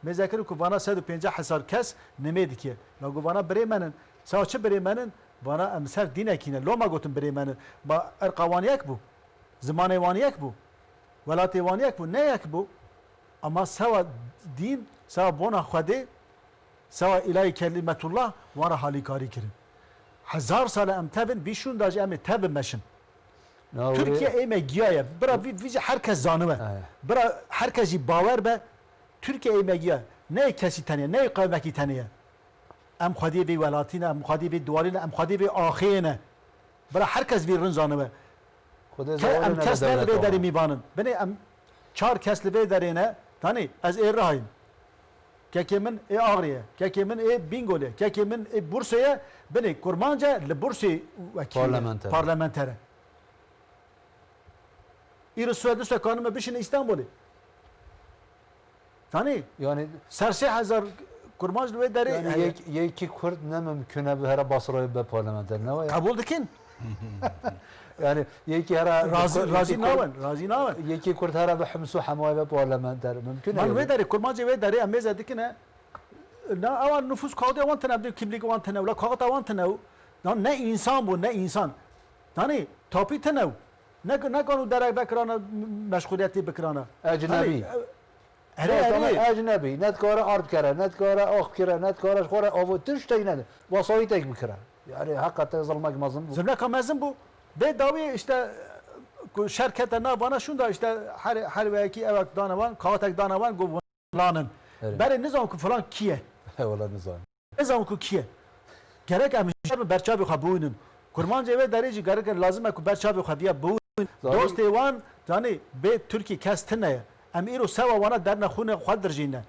Mezakir ku bana 150 hasar kes nemedi ki. Lagu bana bireymenin sava çi bireymenin bana emser dinekine loma gotum bireymenin ba erqavaniyek bu. Zamanı vaniyek bu. Velatı vaniyek bu. Ne yek bu? Ama sava din sava bona khade sava ilahi kelimetullah vara hali kari kirin. 1000 sale em tevin bişun daj em tevin meşin. Türkiye eme giya. Bira vize herkes zanıve. Bira herkesi baver be. Türkiye eme giya. Ne kesi taniye, ne kavmeki taniye. Em khadi ve velatine, em khadi ve duvarine, em khadi ve ahiyene. Bira herkes bir zanıve. Em kesler ve deri mibanın. Beni em çar kesli ve derine tani az errahim. Kekimin Ağrı'ya, kekimin Bingöl'e, kekimin Bursa'ya beni kurmanca le Bursa vekili parlamentere. İri Suedus kanımı bişin İstanbul'u. Tani yani serse hazar kurmanca ve deri yani yeki Kurd ne mümkün bir her Basra'yı be parlamenter ne var ya? kabul dikin. Yani yeki her razı navan. Yeki Kurd her bir hımsu hamayı be parlamenter mümkün Man ve deri kurmanca ve deri ameze dikine. Ne avan nüfus kağıdı avan tenev kimlik avan tenev la kağıt avan tenev. Ne insan bu ne insan. Tani topi tenev. Ne konu derek bekrana meşguliyeti bekrana. Ecnebi. Hele ecnebi. Net kara art kara, net kara ok kara, net kara khora avu tüştey ne? Vasayı tek bikra. Yani hakikaten zulmak mazlum bu. Zümre kamazın bu. Ve davi işte şirkete ne bana şunda işte her veki evak danavan, kağıtak danavan gublanın. Beri ne zaman ku falan kiye? Eyvallah nizam. Ne zaman ku kiye? Gerek emişler mi berçabi xabuyunun. Kurmanca ve dereci gerek lazım ku berçabi xabiya bu. Dost evan yani be Türkiye kestine. Em iro sava wana derna khune xadrjine.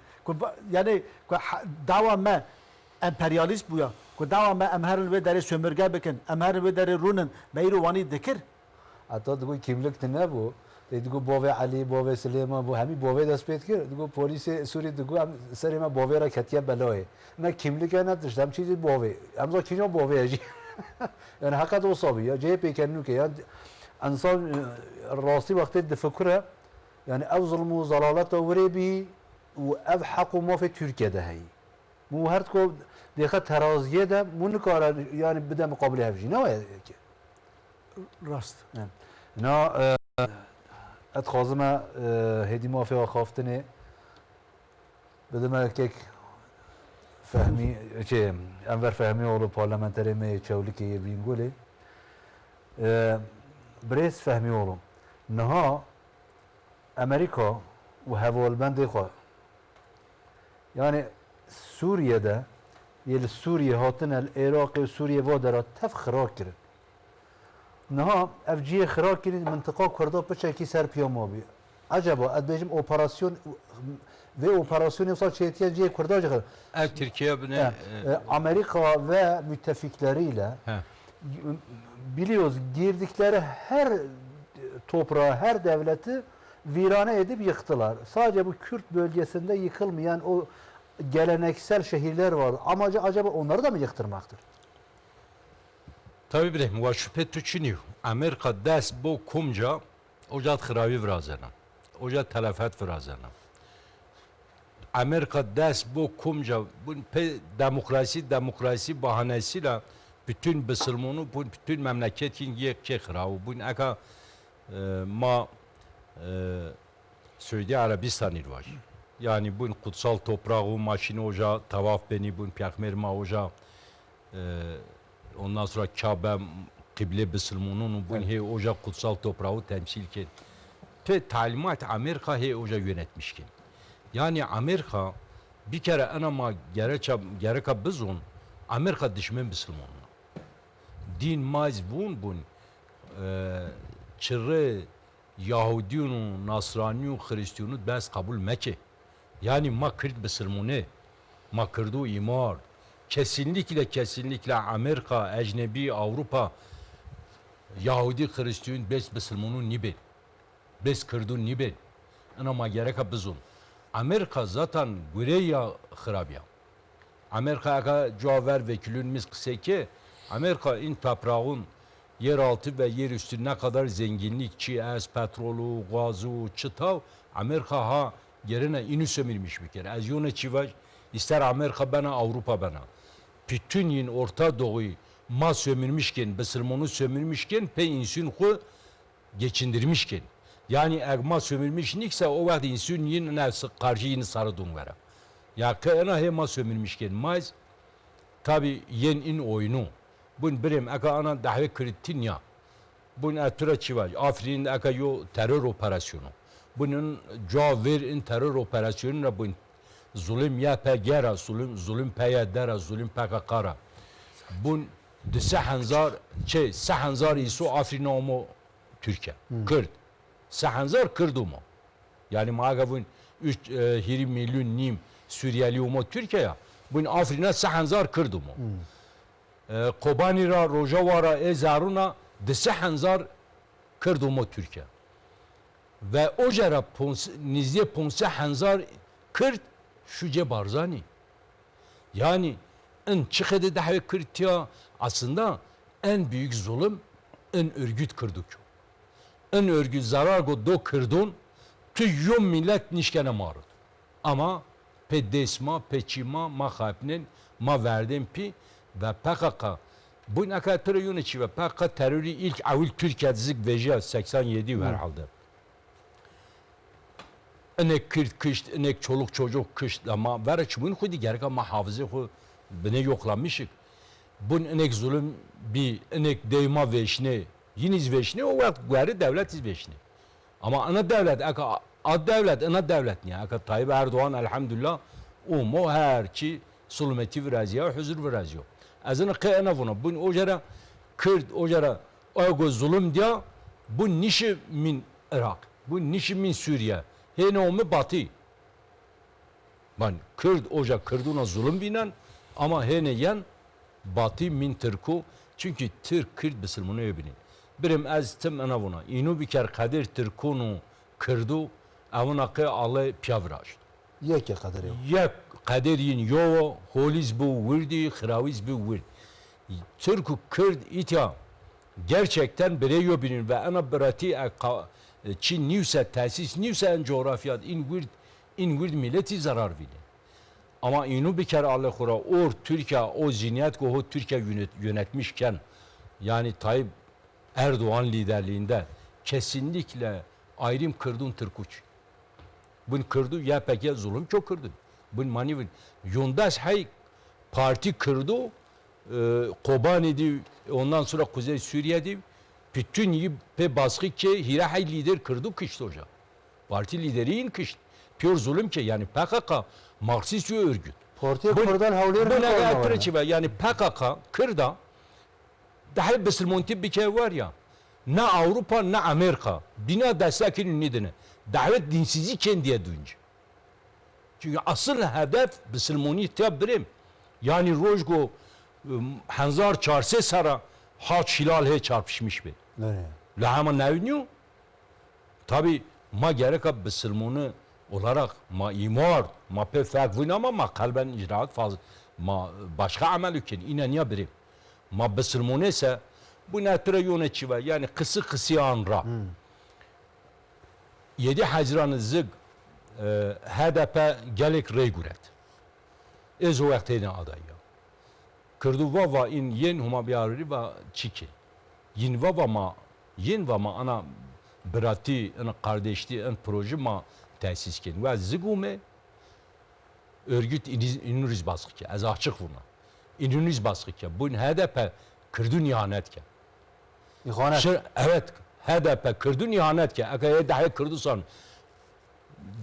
Yani dava me emperyalist bu ya. Ku dava me emheril ve deri sömürge bekin. Emheril ve deri runun. Beyru vani dikir. Hatta digo kimlik ne bu? Digo bove Ali, bove Süleyman bu hemi bove dest pet kir. Digo polisi Suriye digo serime bove ra ketiye beloy. Ne kimlik ne dıştam çizi bove. Amza kinyo bove aji. Yani hakikaten o sabi ya. CHP kendini ki ya insan rasti vakti tefekküre yani ev zulmü zalalata vrebi ve ev hakkı ma fi Türkiye'de hay. Bu her ko dekha teraziye de bunu kara yani bir de mukabele evci ne var ki? Rast. Ne اتخاذما هدي ما فيها خافتني بدل ما كيك فهمي شيء انور فهمي اولو parlamenter mi çevliki bingole بريس فهمي اولو نها امريكا وهفولبند خو يعني سوريا يل سوريا هاتن العراق وسوريا ودرا تفخرا كرن نها افجي خرا كرن منطقه كردا بشكل سر بيامابي acaba adbejim operasyon ve operasyon yapsa çeytiye ciye kurda acaba ev Türkiye bunu Amerika ve müttefikleriyle biliyoruz girdikleri her toprağı, her devleti virane edip yıktılar. Sadece bu Kürt bölgesinde yıkılmayan o geleneksel şehirler var. Amacı acaba onları da mı yıktırmaktır? Tabii bileyim, ve şüphe tüçünüyor. Amerika dest bu kumca ocat xiravi vrazena. Ocat telafet vrazena. Amerika dest bu kumca bu demokrasi bahanesiyle bütün Müslümanı, bütün memleketin yekçe xiravi. Bu eka ma Suudi Arabistan'ı var. Yani bu kutsal toprağı, maşini oca, tavaf beni, bu peygamberime oca, ondan sonra Kabe, kıble Müslümanın, bu he oca kutsal toprağı temsil ki. Te talimat Amerika he oca yönetmişkin. Yani Amerika bir kere anama gereka bizon Amerika düşman Müslümanına. Din maz bun çırrı Yahudiyunu, Nasraniyu, Hristiyunu bes kabul meke. Yani ma Kürt Müslümanı, ma Kürdu imar, kesinlikle Amerika, ecnebi, Avrupa, Yahudi, Hristiyan, bez Müslümanın nibe. Bez Kırdun nibe. Ama gereka bizon. Amerika zaten güreya xirabiya. Amerika aka caver vekilünümüz kısa ki Amerika in toprağın yeraltı ve yerüstü ne kadar zenginlik, çi az, petrolü, gazı, çıtav Amerika ha yerine inü sömürmüş bir kere. Az yone çivaj ister Amerika bana Avrupa bana. Bütün yin Orta Doğu'yu ma sömürmüşken, Müslümanı sömürmüşken pe insun ku geçindirmişken. Yani egma sömürmüş nikse o vakit insun yin ne karşı yin sarı dungara. Ya kena hema sömürmüşken maz tabi yen in oyunu. Bun birim aka ana davet kritin ya. Bun atura çivaj. Afrin'de aka yo terör operasyonu. Bunun cevap ver in terör operasyonuna bun zulüm ya pegera, zulüm peyadera, zulüm pekakara. Bun de sehanzar sehanzar isu Afrin omo Türkiye. Kürt. Sehanzar Kırdumo. Yani maaga bun 20 milyon nim Suriyeli omo Türkiye. Bun Afrin'e sehanzar Kırdumo. Kobani'ra, Rojavara, Ezarun'a de sehanzar Kırdumo Türkiye. Ve o jara nizye ponse hanzar Kürt şuce barzani. Yani en çıkıdı dahi Kürtya aslında en büyük zulüm en örgüt kırdık. En örgüt zarar go do kırdın tüyyum millet nişkene marud. Ama pe desma, pe çima, ma khapnin, ma verdim pi ve PKK bu ne kadar terörün içi ve PKK terörü ilk avil Türkiye'de zik veja 87 herhalde. Enek Kürt kışt, enek çoluk çocuk kışt ama ver çumun kudi gerek ama hafıza ku beni yoklamışık. Bun enek zulüm bir enek deyma veşne, yiniz veşne o vakit gari devlet iz veşne. Ama ana devlet, aka ad devlet, ana devlet niye? Aka Tayyip Erdoğan elhamdülillah o her çi sulmeti viraziya, huzur viraziya. Azın kıyana buna. Bun ojara Kürt, ojara o zulüm diye bu nişi min Irak, bu nişi min Suriye. Hene o mu batı? Ben Kürt oca Kürduna zulüm binen ama hene yan batı min Türk'u çünkü Türk Kürt Müslümanı öbinin. Birim az tim ana buna. İnu bikar kadir Türk'unu Kürdu avuna ki Allah piyavraşt. Yeke kadar yok. Ya kadir yin yo holiz bu virdi, khiraviz bu vird. Türk'u Kürt itya gerçekten birey öbinin ve ana birati Çin nivse tesis nivse en coğrafyat in vird milleti zarar verir. Ama inu bir kere Allah kura or Türkiye o zihniyet ko Türkiye yönetmişken yani Tayyip Erdoğan liderliğinde kesinlikle ayrım kırdın Türküç. Bun kırdı ya peki zulüm çok kırdı. Bun manivin yondas hay parti kırdı Kobani'di ondan sonra Kuzey Suriye'di. Bütün iyi pe baskı ki hirahay lider kırdı kıştı hoca. Parti lideriyin kıştı. Pür zulüm ki yani PKK Marksist bir örgüt. Partiye kurdan havliyer bu ne kadar yani PKK Kırda daha Müslüman bir şey var ya ne Avrupa ne Amerika bina destekinin nedeni davet dinsizliği kendiye duyunca. Çünkü asıl hedef Müslümaniyet birim. Yani Rojgo Hanzar çarse sara haç hilal he çarpışmış bir. Nereye? Lahama nevniyor. Tabi ma gerek Müslümanı olarak ma imar, ma pefek ama ma kalben icraat fazla ma başka amel için inanıyor birim. Ma Müslümanı ise bu netre yönetici var. Yani kısı anra. 7 Haziran zıg HDP gelek reyguret. Ez o vaktine adayı. Kırdı vava in yen huma biyarri va çiki. Yin vava ma ana birati ana kardeşti en proje ma tesis ken. Ve zigume örgüt inuriz baskı ki. Az açık buna. İnuriz baskı ki. Bu HDP kırdı ihanet ki. İhanet. Evet. HDP kırdı ihanet ki. Akaya dahi kırdı san.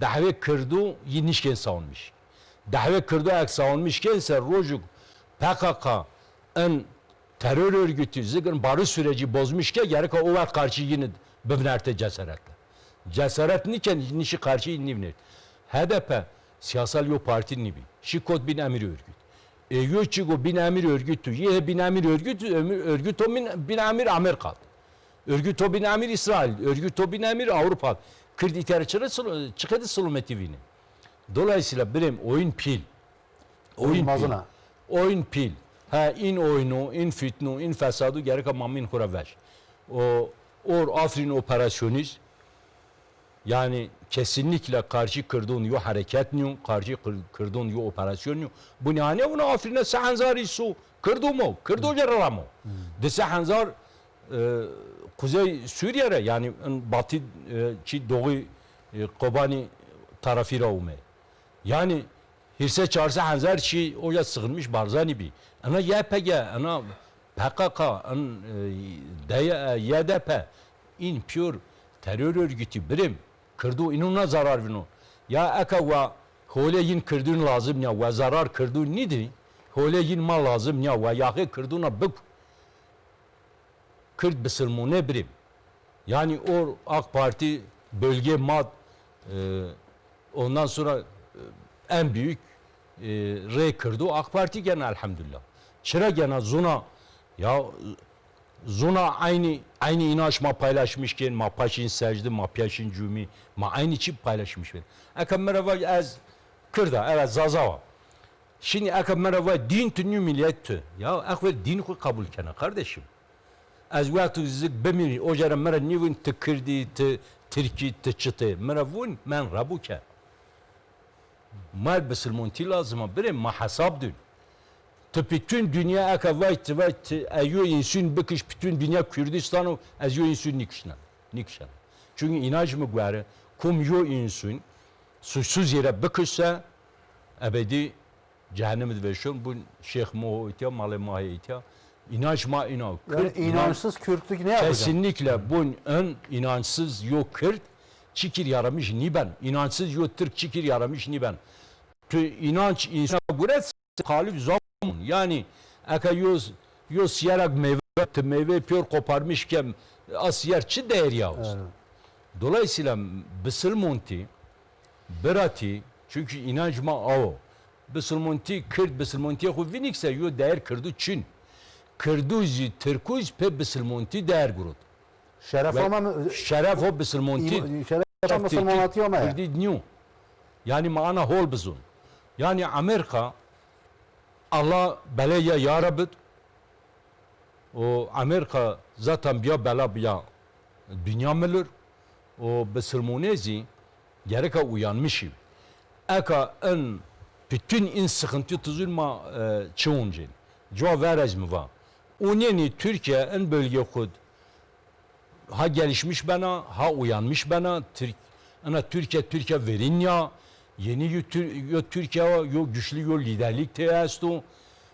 Dahi kırdı yinişken savunmuş. Dahi kırdı ak savunmuşken ise rojuk PKK en terör örgütü zıgın barış süreci bozmuş ki gerek o vakit karşı yine bibnerte cesaretle. Cesaret niken nişi karşı inivnet. HDP siyasal yo parti nibi. Şikot bin emiri örgüt. Yo çigo bin emir örgütü. Ye bin emir örgüt o bin emir Amerika. Örgüt o bin emir İsrail. Örgüt o bin emir Avrupa. Kırd iterçere çıkadı sulumetivini. Dolayısıyla benim oyun pil. Oyun pil. Mazına. Oyun pil. Ha in oyunu, in fitnu, in fesadu gerek mamin kuraveş. O Afrin operasyoniz yani kesinlikle karşı kırdığın yo hareket niyo, karşı kırdığın yo operasyon niyo. Bu ne ona Afrin'e sahanzari su kırdı mı? Kırdı o mu? De sahanzar Kuzey Suriye'ye yani batı çi doğu Kobani tarafıyla ume. Yani hirse çarşı hanzar çi oya sığınmış barzani bi. Ana YPG, ana PKK, an YDP in pure terör örgütü birim kırdı inuna zarar vino. Ya eka ve hole yin kırdığın lazım ya ve zarar kırdığın nedir? Hole yin mal lazım ya ve yağı kırdığına bık. Kürt Müslümane birim. Yani o AK Parti bölge mad ondan sonra en büyük rey kırdı AK Parti gene elhamdülillah. Çıra gene Zuna ya Zuna aynı inanç ma paylaşmışken ma paşin secde ma paşin cumi ma aynı çip paylaşmış. Aka merhaba az Kırda evet zazava. Şimdi aka merhaba din tünü milliyet ya akver din ko kabul kana kardeşim. Az vakti zik bemiri o jara mera nivin te Kırdi te Türkiye te çıtı mera vun men rabuke. Mal Müslümanti lazım bire ma hesap dün. Te bütün dünya akavayt ayo insun bakış bütün dünya Kürdistan'ı ayo insun nikşan. Çünkü inanç mı göre kum yo insun suçsuz yere bakışsa ebedi cehennemde veşon bu Şeyh Moho itiya male mahi itiya inanç ma inan. Yani inançsız Kürtlük ne yapacak? Kesinlikle bunun ön inançsız yo Kürt çikir yaramış ni ben. İnançsız yo Türk çikir yaramış ni ben. İnanç insana göre halif zaman yani aka yo siyarak meyve pör koparmışken asiyer çi değer yavuz. Evet. Dolayısıyla Müslümanti berati çünkü inancma o. Müslümanti Kürt Müslümanti xo vinikse yo değer kırdı Çin. Kırduzi Türküz pe Müslümanti değer gurut. Şeref ama Şeref o Müslümanti. şeref Müslümanatı ama ya. Kırdı new. Yani maana hol bizun. Yani Amerika Allah belaya yarabıt. O Amerika zaten bir bela bir dünya mülür. O Müslümanezi gereka uyanmışım. Eka en bütün in sıkıntı tuzulma çoğuncun. Cevap verez mi var? Onun Türkiye en bölge kod ha gelişmiş bana, ha uyanmış bana. Türkiye verin ya. Yeni Türkiye yo güçlü yo liderlik teyastu.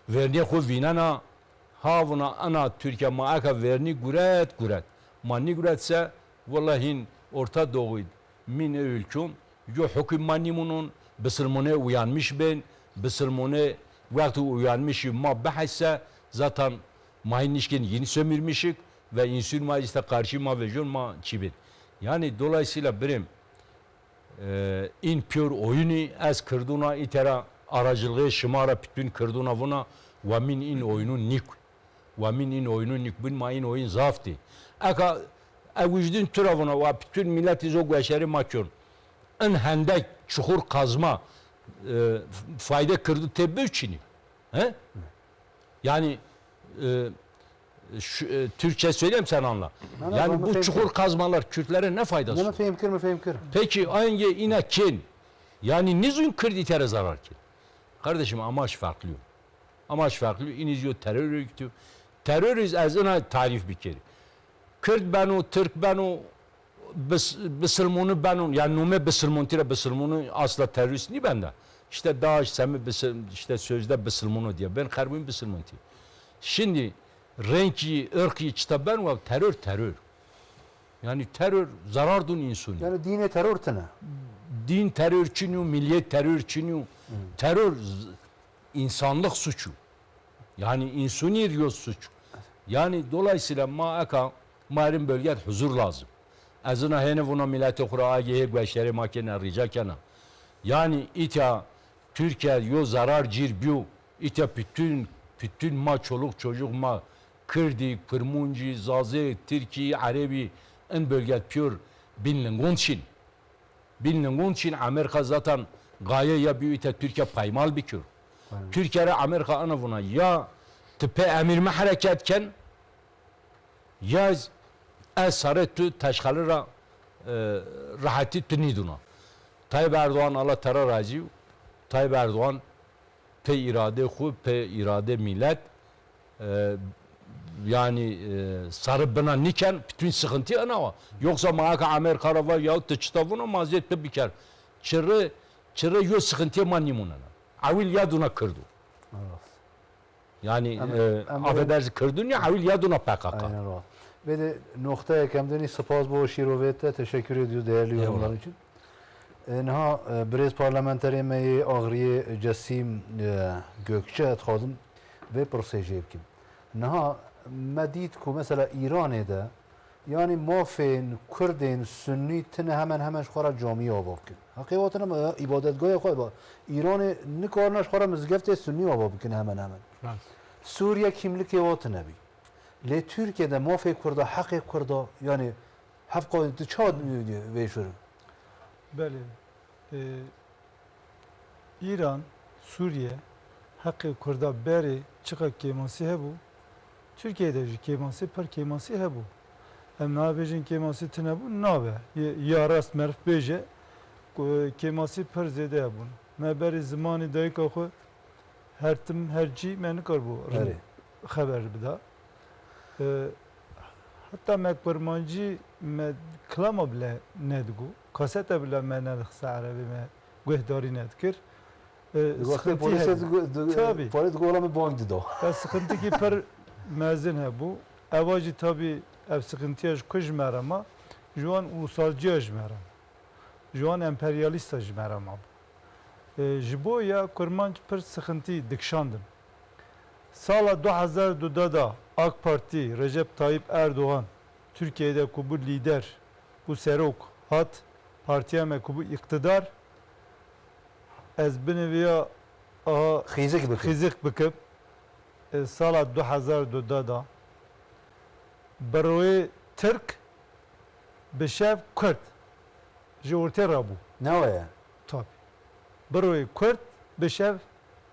Verni ko vinana havuna ana Türkiye maaka verni guret. Mani guretse vallahi Orta Doğu min ülküm yo hükümani bunun Müslümane uyanmış ben Müslümane vakti uyanmışım ma bahse zaten mainişken yeni sömürmüşük ve insül majiste karşı ma vejon ma çibin. Yani dolayısıyla benim in pure oyunu az kırduna itera aracılığı şımara bütün kırduna buna ve min in oyunu nik ve min in oyunu nik bin ma in oyun zaftı. Aka evüjdün türavuna ve bütün milleti zog ve şeri makyon en hendek çukur kazma fayda kırdı tebbi içini. He? Yani Türkçe söyleyeyim sen anla. Yani bu çukur kazmalar Kürtlere ne faydası? Bunu fehmkir. Peki aynı ina kin. Yani nizun kreditere zarar ki? Kardeşim amaç farklı. Amaç farklı. İnizyo terör örgütü. Teröriz azına tarif bir kere. Kürt benu, Türk benu, Müslümanı benu. Yani nume Müslümanı asla terörist ni bende. İşte Daesh, işte sözde Müslümanı diye. Ben karbuyum Müslümanı. Şimdi renki, ırkı, çıtaben var terör. Yani terör zarardun insuni. Yani dine terör tına. Din terörçünü, milliyet terörçünü. Terör insanlık suçu. Yani insuni riyoz suçu. Yani dolayısıyla marin bölget huzur lazım. Azına hene buna milleti kura agiye güçleri makine rica kana. Yani ita Türkiye yo zarar cirbiu İşte bütün ma çoluk çocuk ma Kürdi, Kırmunci, Zaze, Türkiye, Arabi en bölge pür binlen için. Binlen için Amerika zaten gaye yapıyor işte Türkiye paymal bikür. Türkiye Amerika anavuna ya tepe emirme hareketken ya esaretu teşkalira rahati tüniduna. Tayyip Erdoğan Allah terör razı. Tayyip Erdoğan pe irade khu pe irade millet yani sarıp bana niken bütün sıkıntı ana var. Yoksa mağaka Amerika var ya tıçtavuna maziyet pe biker. Çırı yok sıkıntı manimuna. Avil yaduna kırdı. Yani affedersin kırdın ya avil yaduna PKK. Aynen o. Ve de noktaya kemdeni spas bu şirovete teşekkür ediyor değerli yorumlar için. Enha Brez parlamenterê me yê Agiriyê Cesim Gökçe etxwadim vê pirsêjê bikim. Niha me dît ku mesela İranê de yani mafên Kurdên Sunnî tune hemen ji xwe re camî ava bikin. Heqê me îbadetgahê xwe ba İranê nikarine ji xwe re mizgeftê Sunnî ava bikin hemen. Suriye kimlikê wa tune bî. Lê Türkiye'de mafê Kurda heqê Kurda yani hevqa çawa vê şûr. Bəli. İran, Suriye, haqqı Kurda berê çiqa kêmasî hebû. Türkiye'de jî kêmasî per kêmasî hebû. Em nabêjin kêmasî tune bû nabe. Ya rast merv bêje kêmasî per zêde hebûn. Me berê zimanê dayika xwe her tim her cî me nikarbû xeber bida. Hatta me kurmancî me klama bile nedgû. Kasete bile me nedixse Erebî me guhdarî nedkir. Polis golame bank dido. Sıkıntı ki per mezin hebû. Eva jî tabii ev sıkıntıya ji ku ji me re ma ji wan ulusalciya ji me re. Ji wan emperyalîsta ji me re ma. Ji bo ya kurmanc pir sıkıntı dikşandin. Sala 2002 da AK Parti Recep Tayyip Erdoğan Türkiye'de ku bu lider, bu serok hat partiye me ku bu iktidar ez binêviya aha xîzik bikib sala 2002 da beroyê Türk bi şev Kurd ji ortê rabû. Ne o ya? Tabii. Beroyê Kurd bi şev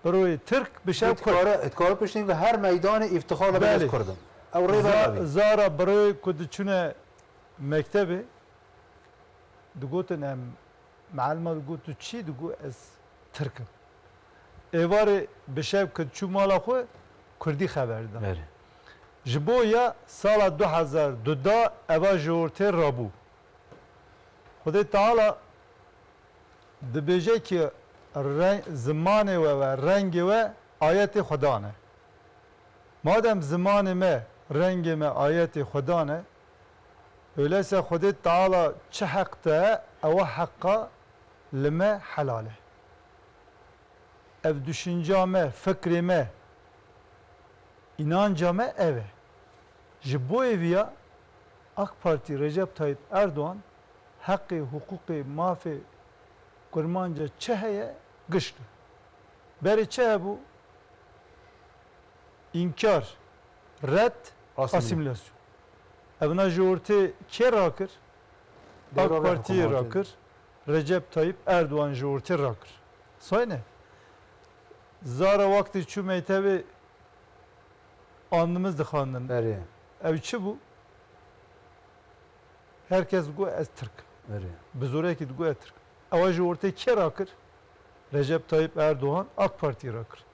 beroyê Türk bi şev Kurd. Etkara piştin ve her meydanı iftixarla bez kurdum. Zara beroyê ku diçûne mektebê digotin em mealima digot tu çi digo ez Türkim. Êvarê bi şev ku çû mala xwe Kurdî xeber da. Ji bo ya sala 2002 da eva ji ortê rabû. Xwedê Teala dibêje ki zimanê we ve rengê we ayetê Xweda ne. Madem zimanê me rengê me ayetê Xweda ne öyleyse Xwedê Teala çi heq te ewa heqqa li me helal e. Ev düşünca me, fikrê me, inanca me ev e. Ji bo eviya AK Parti Recep Tayyip Erdoğan haqqê hukukê mafê kurmanca çi heye giştı. Berê çi hebû? İnkar, red, asimilasyon. Evna ji ortê kê rakir? AK Parti'ye rakir. Recep Tayyip Erdoğan ji ortê rakir. Sayne. Zara vakti çû mektebê andımız dixandin. Ev çi bû? Herkes digo ez Türk. Bi zorekî digo ez Türk. Ewa ji ortê kê rakir? Recep Tayyip Erdoğan AK Parti'ye rakir.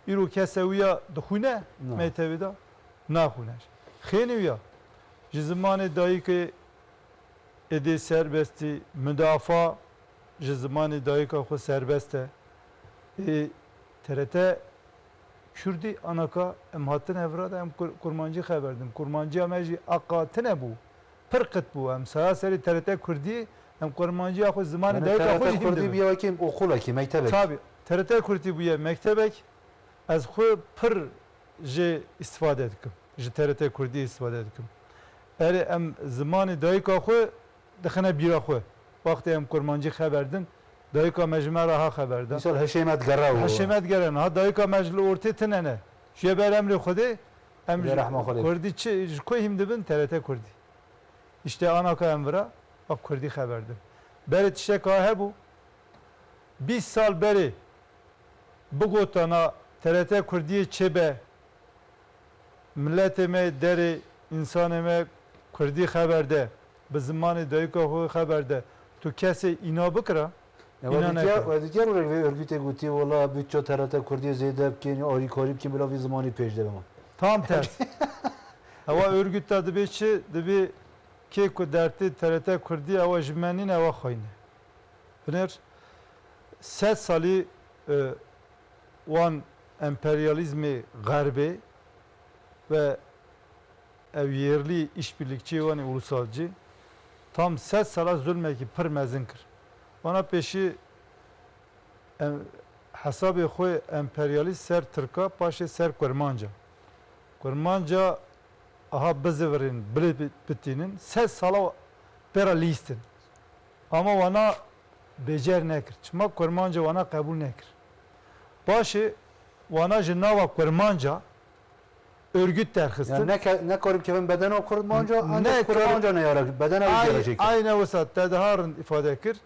İro kese wiya dixwîne mektebê da? Naxwîne. Xênî wiya ji zimanê dayîkê êdî serbestî müdafaa ji zimanê dayîka xwe serbest e. TRT Kürdî anaka em hatin evra da em kurmancî xeberdin. Kurmancîya me jî aqa tune bû. Pir qit bû. Em seraserî TRT Kurdî em kurmancîya xwe zimanê dayîka xwe jî Kurdî biya wekî okulekî mektebek. Tabii. TRT Kurdî bûye mektebek. Ez xwe pir jê istifade dikim. Ji TRT Kurdî istifade dikim. Erê em zimanê dayîka xwe dixine bîra xwe. Wextê em kurmancî xeberdin Dayıka mecmera ha haberde. Misal heşemet garav. Haşemet gelen ha dayıka mecli orta tinene. Şiye ber emri khudi Bi rahme Xwedê. Kurdi çi koyim dibin TRT Kurdi. İşte anaka emvira bak Kurdi haberde. Beri tişe ka hebu 20 sal beri bu gotana TRT Kurdiye çebe milletime deri insanime Kurdi haberde bi zimanê dayıka xwe haberde tu kesê îna bikira İnan eke. Wadikar ve örgüte guti valla bütçe TRT Kurdiye zeyde bkin ari karib ki bila zamanı pejde bema. tam tersi. Hava örgütte dibi çi dibi ki ku derti TRT Kurdiye hava jmenin hava xoyne. Biner 3 sali wan emperyalizmi garbi ve ev yerli işbirlikçi wan ulusalcı tam 3 sala zulmeki pir mezin kir. Bana peşi hesabı xwe emperyalist ser Türka paşe ser Kurmanca. Kurmanca aha biziverin bitinin 3 sala pera listin. Ama wana becer nekir. Çima Kurmanca wana kabul nekir. Başı wana jinava Kurmanca örgüt derxistin. Yani ne karib kevin beden o Kurmanca Ne ancak Kurmanca ne yarar? Beden o gelecek. Aynı vusat dedeharın ifade kir.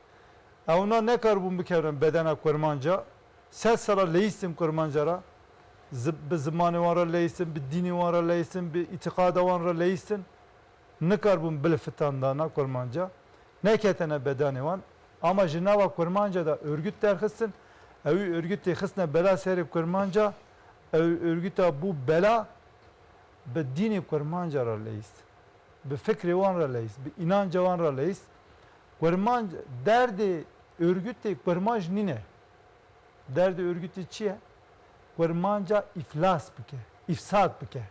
Ona ne karbun bikevren bedena Kurmanca. 3 sala leistim Kurmancara. Bi zamanı var leistim, bi dini var leistim, bi itikada var leistim. Ne karbun bilfitandana Kurmanca. Ne ketene bedeni var. Ama jinava Kurmanca da örgüt derxistin. Evi örgütte xisne bela seri Kurmanca. Evi örgütte bu bela bi dini Kurmanca ra leist. Bi fikri var leist, bi inanca var leist. Kurmanca derdi örgütte Kurmanc nine. Derdi örgütte çiye? Kurmanca iflas bike, ifsad bike.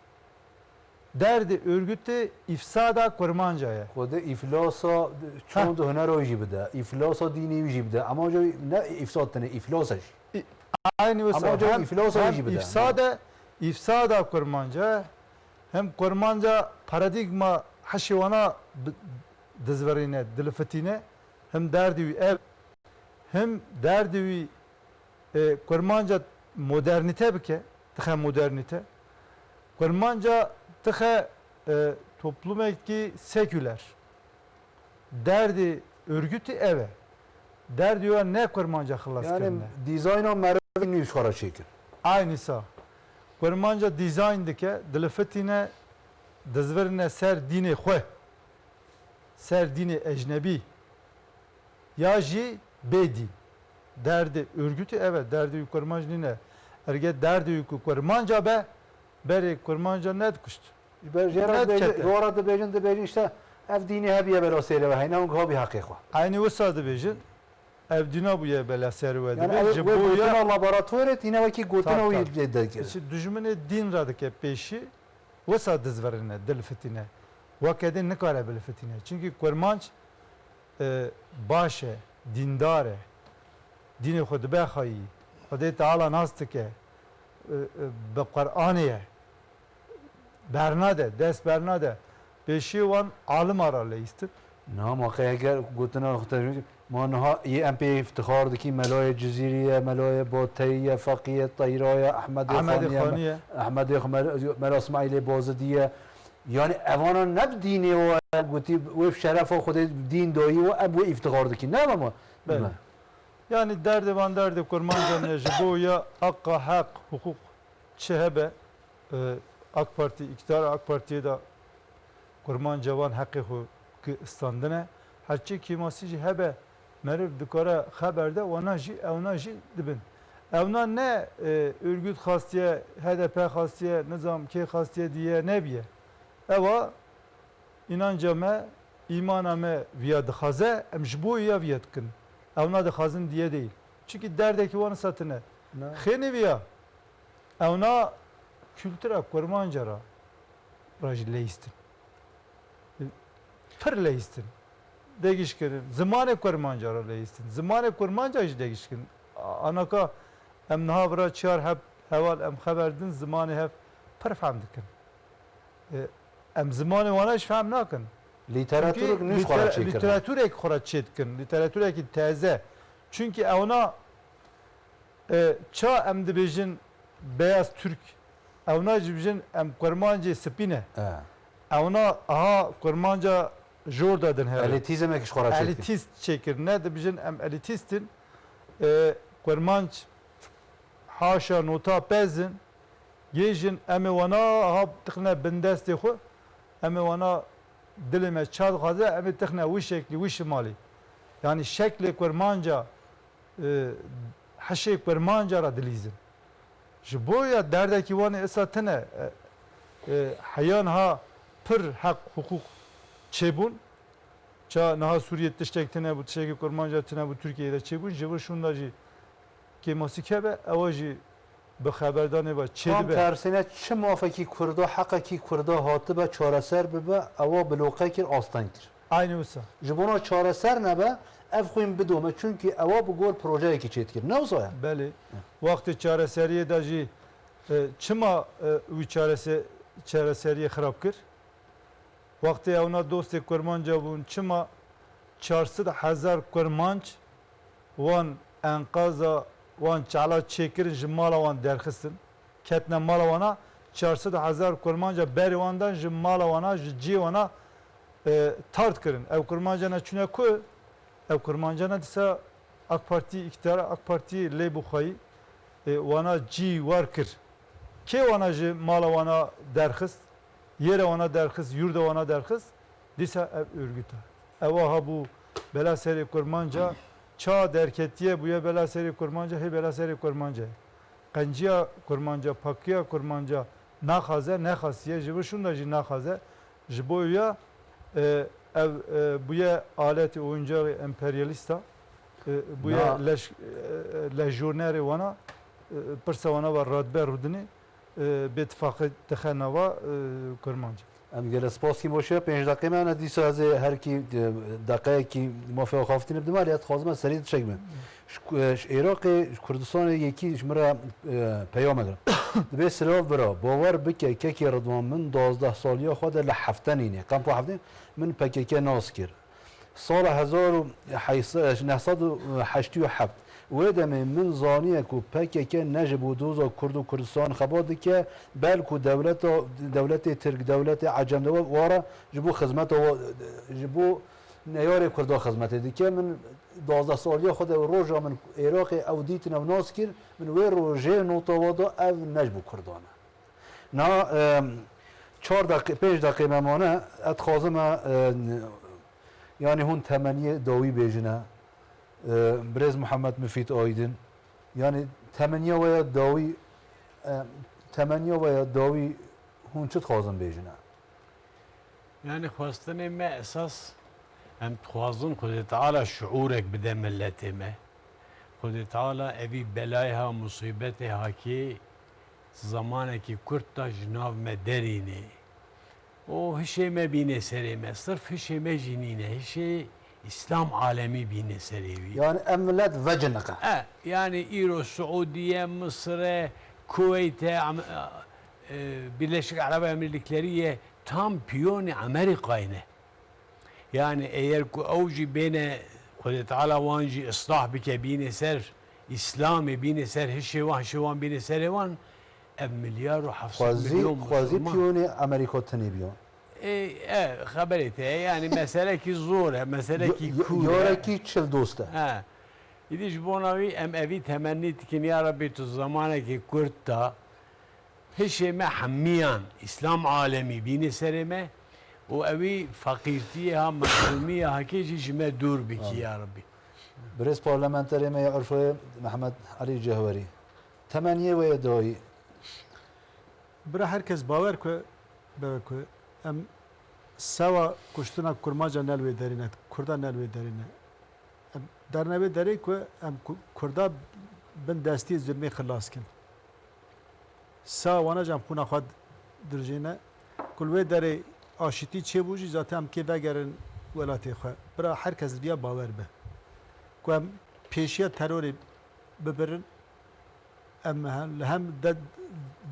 Derdi örgütte ifsada Kurmanca'ya. خود iflasa çoğu da hüner o jibde. İflasa dini jibde. Ama hoca ne ifsad tane iflasaj. Aynı Ama mesela hocam iflasa hem gibi de. ifsada Kurmanca hem Kurmanca paradigma haşivana dizverine, dilfetine hem derdi ev hem derdi Kurmanca modernite bike, tıha modernite. Kurmanca tıha toplum ki seküler. Derdi örgütü eve. Derdi yo ne Kurmanca xılas Yani kendine. dizayna mervin niş kara çekin. Aynısı. Kurmanca dizayn dike, dilfetine dizverine ser dini xwe. Ser dini ecnebi. Ya jî bedi. Derdi örgütü evet, derdi Kurmanca ne? Erge derdi Kurmanca be, beri Kurmanca net kuştu. Zorada bejin de bejin işte ev dini hebiye bela seyre ve hayna un kabi hakika. Aynı usadı bejin. Ev dina buya bela servedi. Yani ev gotuna laboratuvaret yine vaki gotuna o yedder. Düşmene din radike peşi usa dizverine, dilfetine. Vakadin ne kare bilfetine. Çünkü Kurmanc başe, dindare, dini xud bexayi, Xudê Teala nas dike, bi Qur'aniye, bernade, dest bernade, peşi wan alim ara leistin. نعم واقعا اگر گوتنا اختیار ما نها یه ام پی افتخار دکی ملای جزیریه ملای بوتیه فقیه طیرای احمد خانیه احمد ملا اسماعیل بازدیه یعنی اوانا نب دینی و گوتی و شرف خود دین دایی و ابو افتخار دکی نه ما بله. Yani derdi derdi Kurmanca necbu ya hakka hak hukuk çehebe AK Parti iktidar AK Parti'ye de Kurmanca van hakkı ki standine herçi kimasici hebe merif dikara haberde ona ji dibin. Evna ne örgüt hastiye, HDP hastiye, nizam ki hastiye diye ne biye. Eva inancame, imaname viya dikhaze, emjbu ya viyetkin. Evna dikhazın diye değil. Çünkü derdeki vanı satine. Kheni viya. Evna kültüre Kurmancara rajleistin. Pır leistin. Değişkirin. Zamanı Kurmancara leistin. Zamanı Kurmanca hiç değişkin. Anaka em nahavra çar hep heval em haberdin zamanı hep pır famdikin. Em zamanı vana hiç fahm nakin. literatür niş kara çekin. Literatür ek kora çetkin. Literatür ek teze Çünkü ona ça em dibêjin beyaz Türk, evna dibêjin em kurmancı spine. Evna aha kurmanca jor dadın her. Elitizmek iş kora çekti. Elitist çekir. Ne dibêjin em elitistin. Kurmanç haşa nota pezin. Yejin em wana aha tıkne bindest xo. Em wana dilime çad gaze em tıkne wi şekli wi şimali. Yani şekli kurmanca حشي برمانجا را دليزن جبويا دردكي واني اساتنا حيان ها پر حق حقوق çebun ça naha Suriye tiştektine bu tişeki kurmanca tine bu Türkiye'de çebun jibur şundacı ki masikebe avaji به خبردانه با Tam çedibe tersine çi muafaki Kurda hakaki Kurda hatı be çareser bibe ava bloke kir astan kir. aynı olsa. Jibona çareser ne be ev xuyun bidome çünkü ava bu gol projeye ki çetkir. Ne olsa ya? Beli. Vakti çareseriye dacı çima u çareseriye xarab kir. Vakti evna dost kurmanca bun çima 400,000 kurmanç wan enqaza wan çala çekirin jimala wan derxistin. Ketne mala wana 400,000 kurmanca beri wandan jimala wana ji wana tart kirin. Ev kurmanca ne çune ku ev kurmanca ne disa AK Parti iktidara AK Parti le buxayı wana ji war kir. Ke wana ji mala wana derxist yere wana derxist yurda wana derxist disa ev örgütü. Ev bu bela seri kurmanca ça derketiye buya bela seri kurmanca he bela seri kurmanca. Qanciya kurmanca pakiya kurmanca naxaze naxasiye jibu şunda ji naxaze jiboya ev buya aleti oyuncağı emperyalista buya lejyoner wana persa wana var radber rudni betfaqı tıxanava kurmanca. Em gele spaski boşe 5 dakika me dîsa ez her ki dakikayekî mafya xaftinê bidim aliyet xwazim serî çekme. Iraqê Kurdistanê yekî ji min re peyama girin. Dibe silav bira bawer bike kekê Rıdvan min 12 saliya xwe de li heftenîne. Kampa heftenî min PKK nas kir. Sala 1987 wê demê min zaniye ku PKK ne ji bo doza Kurd û Kurdistan xeba dike bel ku dewletê Tirk dewletê Ecem wara ji bo xizmeta ji bo neyarê Kurda xizmetê dike min 12 saliya xwe de roja min Iraqê ew dîtin ew nas kir min wê rojê nota da ev ne ji bo Kurdan e. Na 4 dakika 5 dakika me mane et xwazim yani hûn temeniye dawî bêjine Brez Muhammed Müfit Aydın yani temeniye veya davi hûn çi dixwazin bêjine Yani xwestinê me esas em dixwazin Xwedê Teala şuûrek bide milletê me. Xwedê Teala evî belayê ha musîbetê hakê zamanekî Kurd da ji nav me derîne. O hişê me bîne serê me, sırf hişê me jî nîne, hişê İslam alemi bîne serê wî. yani em millet vecinike Yani İro, Suudiye, Mısır'e, Kuveyt'e, Birleşik Arap Emirlikleri'ye tam piyoni Amerika'yı. Yani eğer ku evci bine Xwedê Teala wan jî ıslah bike bîne ser İslam'ı bîne ser hişê bîne serê wan ev milyar û 700 milyon xwazî piyonê Amerîka tenê biyan xeberê te yani meselekî zor e meselekî kûr yarekî çil dost e İdî ji bona wî em evî temennî dikin ya Rabbi tu zamanekî Kurd da hişê me hemmiyan İslam alemî bîne serê me û evî feqîrtiyê ha mehrumiye hakê jî ji me dûr bikî ya Rabbi. Brez parlamenterê me ya Urfayê Mehmed Elî Cehwerî temeniye veya dawî Bira herkes bawer ku em sewa kuştina kurmaca nelvê derîne Kurda nelvê derîne em dernevê derê ku em Kurda bin destî zulmê xilas kin sa wana cem xûna xwe dirjîne ku wê derê aşîtî çêbû jî zaten em kê vegerin welatê xwe bira herkes diya bawer be ku em pêşiya terorê bibirin em hem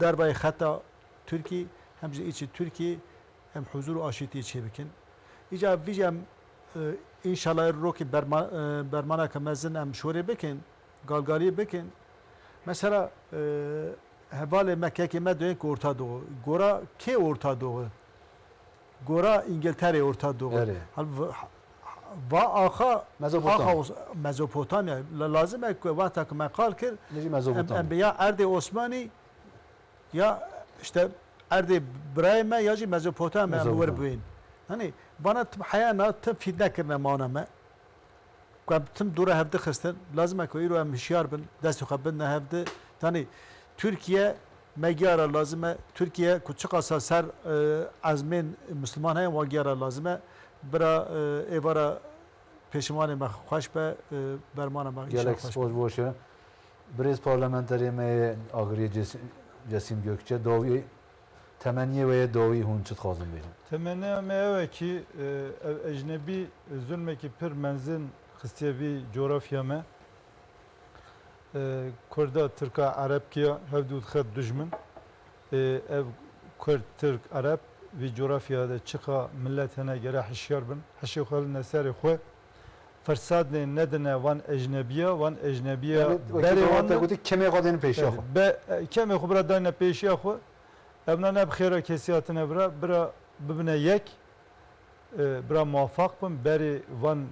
derbayê xeta Türkiye hem ji içi Türkiye hem huzur û aşîtiyê çêbikin. Îca vî em inşallah roki bermana ke mezin em şore bikin galgaliye bikin mesela hevale Mekke me dön ki Orta Doğu gora ke Orta Doğu gora İngiltere Orta Doğu Evet. va aha Mezopotamya. Mezopotamya lazım ek vakta ki mekal kir Neci Mezopotamya. ya Erdi Osmani ya işte Erdi Brahme ya ji Mezopotamya Mezopotamya. var buin. Hani bana tüm hayana tüm fitne kirne maname. Kam tüm dura hevde xistin lazım ek iro em hişyar bin dest xabin ne hevde. Hani Türkiye megara lazım Türkiye küçük asa ser azmin Müslüman hem vagara lazım bira evara peşimane me xoş be bermana me Gelek spor boşu. Brez parlamenteri me agriye Cesim Gökçe davi temenni ve davi hun çıt xazım bejim. Temenni me ev ki ecnebi zulmeki pir menzin Hristiyevi coğrafya me Kurda Türka Arap ki hevdud xed düşmün ev Kurd Türk Arap ve coğrafyada çıka milletine göre hişyar bin hişi xalın neseri xwe fersad nedene van ecnebiye Beri van da guti keme qadın peşe. be kemi xubra dane peşi xwe evna ne bxira kesiyatine bira bibine yek bira muvaffak bin beri van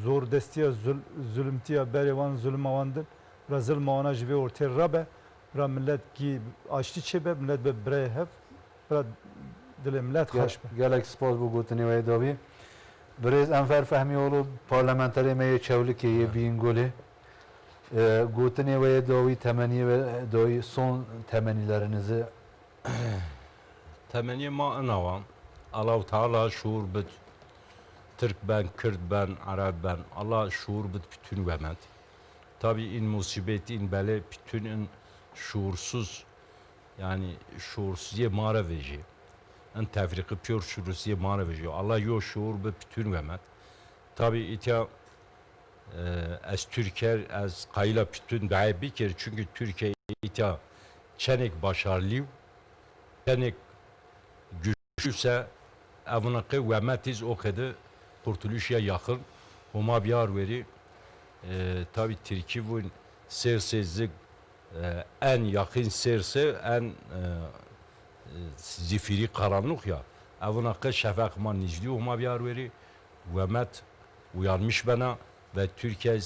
zor destiya zulümtiya beri van zulüm avandın bira zulüm avana jive ortaya rabe bira millet ki açtı çebe millet be bre hev bira dil millet xaş be Gelek spor bu gutini ve davi. Brez enfer fehmi olu parlamenteri me çevliki ye bingoli. Gutini ve davi temenni ve davi son temennilerinizi Temenni ma anavan. Allah Teala şuur bit. Türk ben, Kürt ben, Arap ben. Allah şuur bit bütün vemet. Tabi in musibet in bele bütün in şuursuz yani şuursuzye mara veji. En tefriki pür şuursuzye mara veji. Allah yo şuur bit bütün vemet. Tabi itya az Türker az kayla bütün dahi bir kere çünkü Türkiye itya çenek başarılı çenek güçlüse evnakı vemetiz o kadar kurtuluşa yakın huma biyar veri tabi Türkiye bu sersezlik en yakın serse en zifiri karanlık ya evnakı şefak man nizli huma biyar veri vemet uyanmış bana ve Türkiye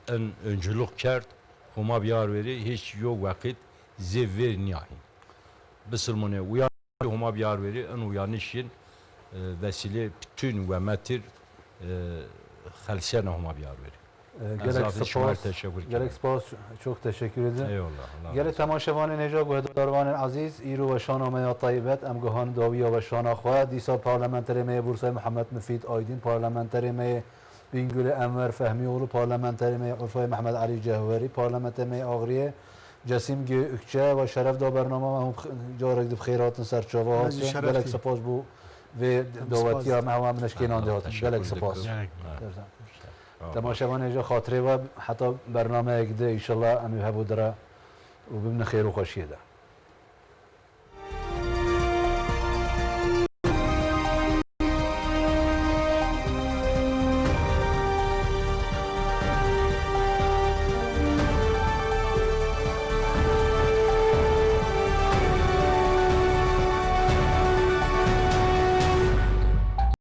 en öncülük kert huma biyar veri hiç yok vakit zevver niyahin Bısılmane uyan huma biyar veri en uyanışın vesile bütün ve metir halsene huma biyar veri. Gerek spor çok teşekkür ederim. Eyvallah. Gerek temaşevan neca guhdarvan aziz İro ve şana me tayyibet em gohan daviya ve şana xwe dîsa parlamenteri me Bursa Muhammed Müfid Aydin parlamenteri me Bingül Enver Fehmioğlu parlamenteri me Urfa Mehmet Ali Cehveri parlamenteri me Agriye Cesim Gökçe ve şeref da bername jarek dib xeyratın serçava hatin gerek spas bu ve davetiya mehvam neşkinan dihatin gerek spas. تماشاوان اینجا خاطره و حتی برنامه اگده ایشالله امی هبو داره و ببینه خیر و خوشیه ده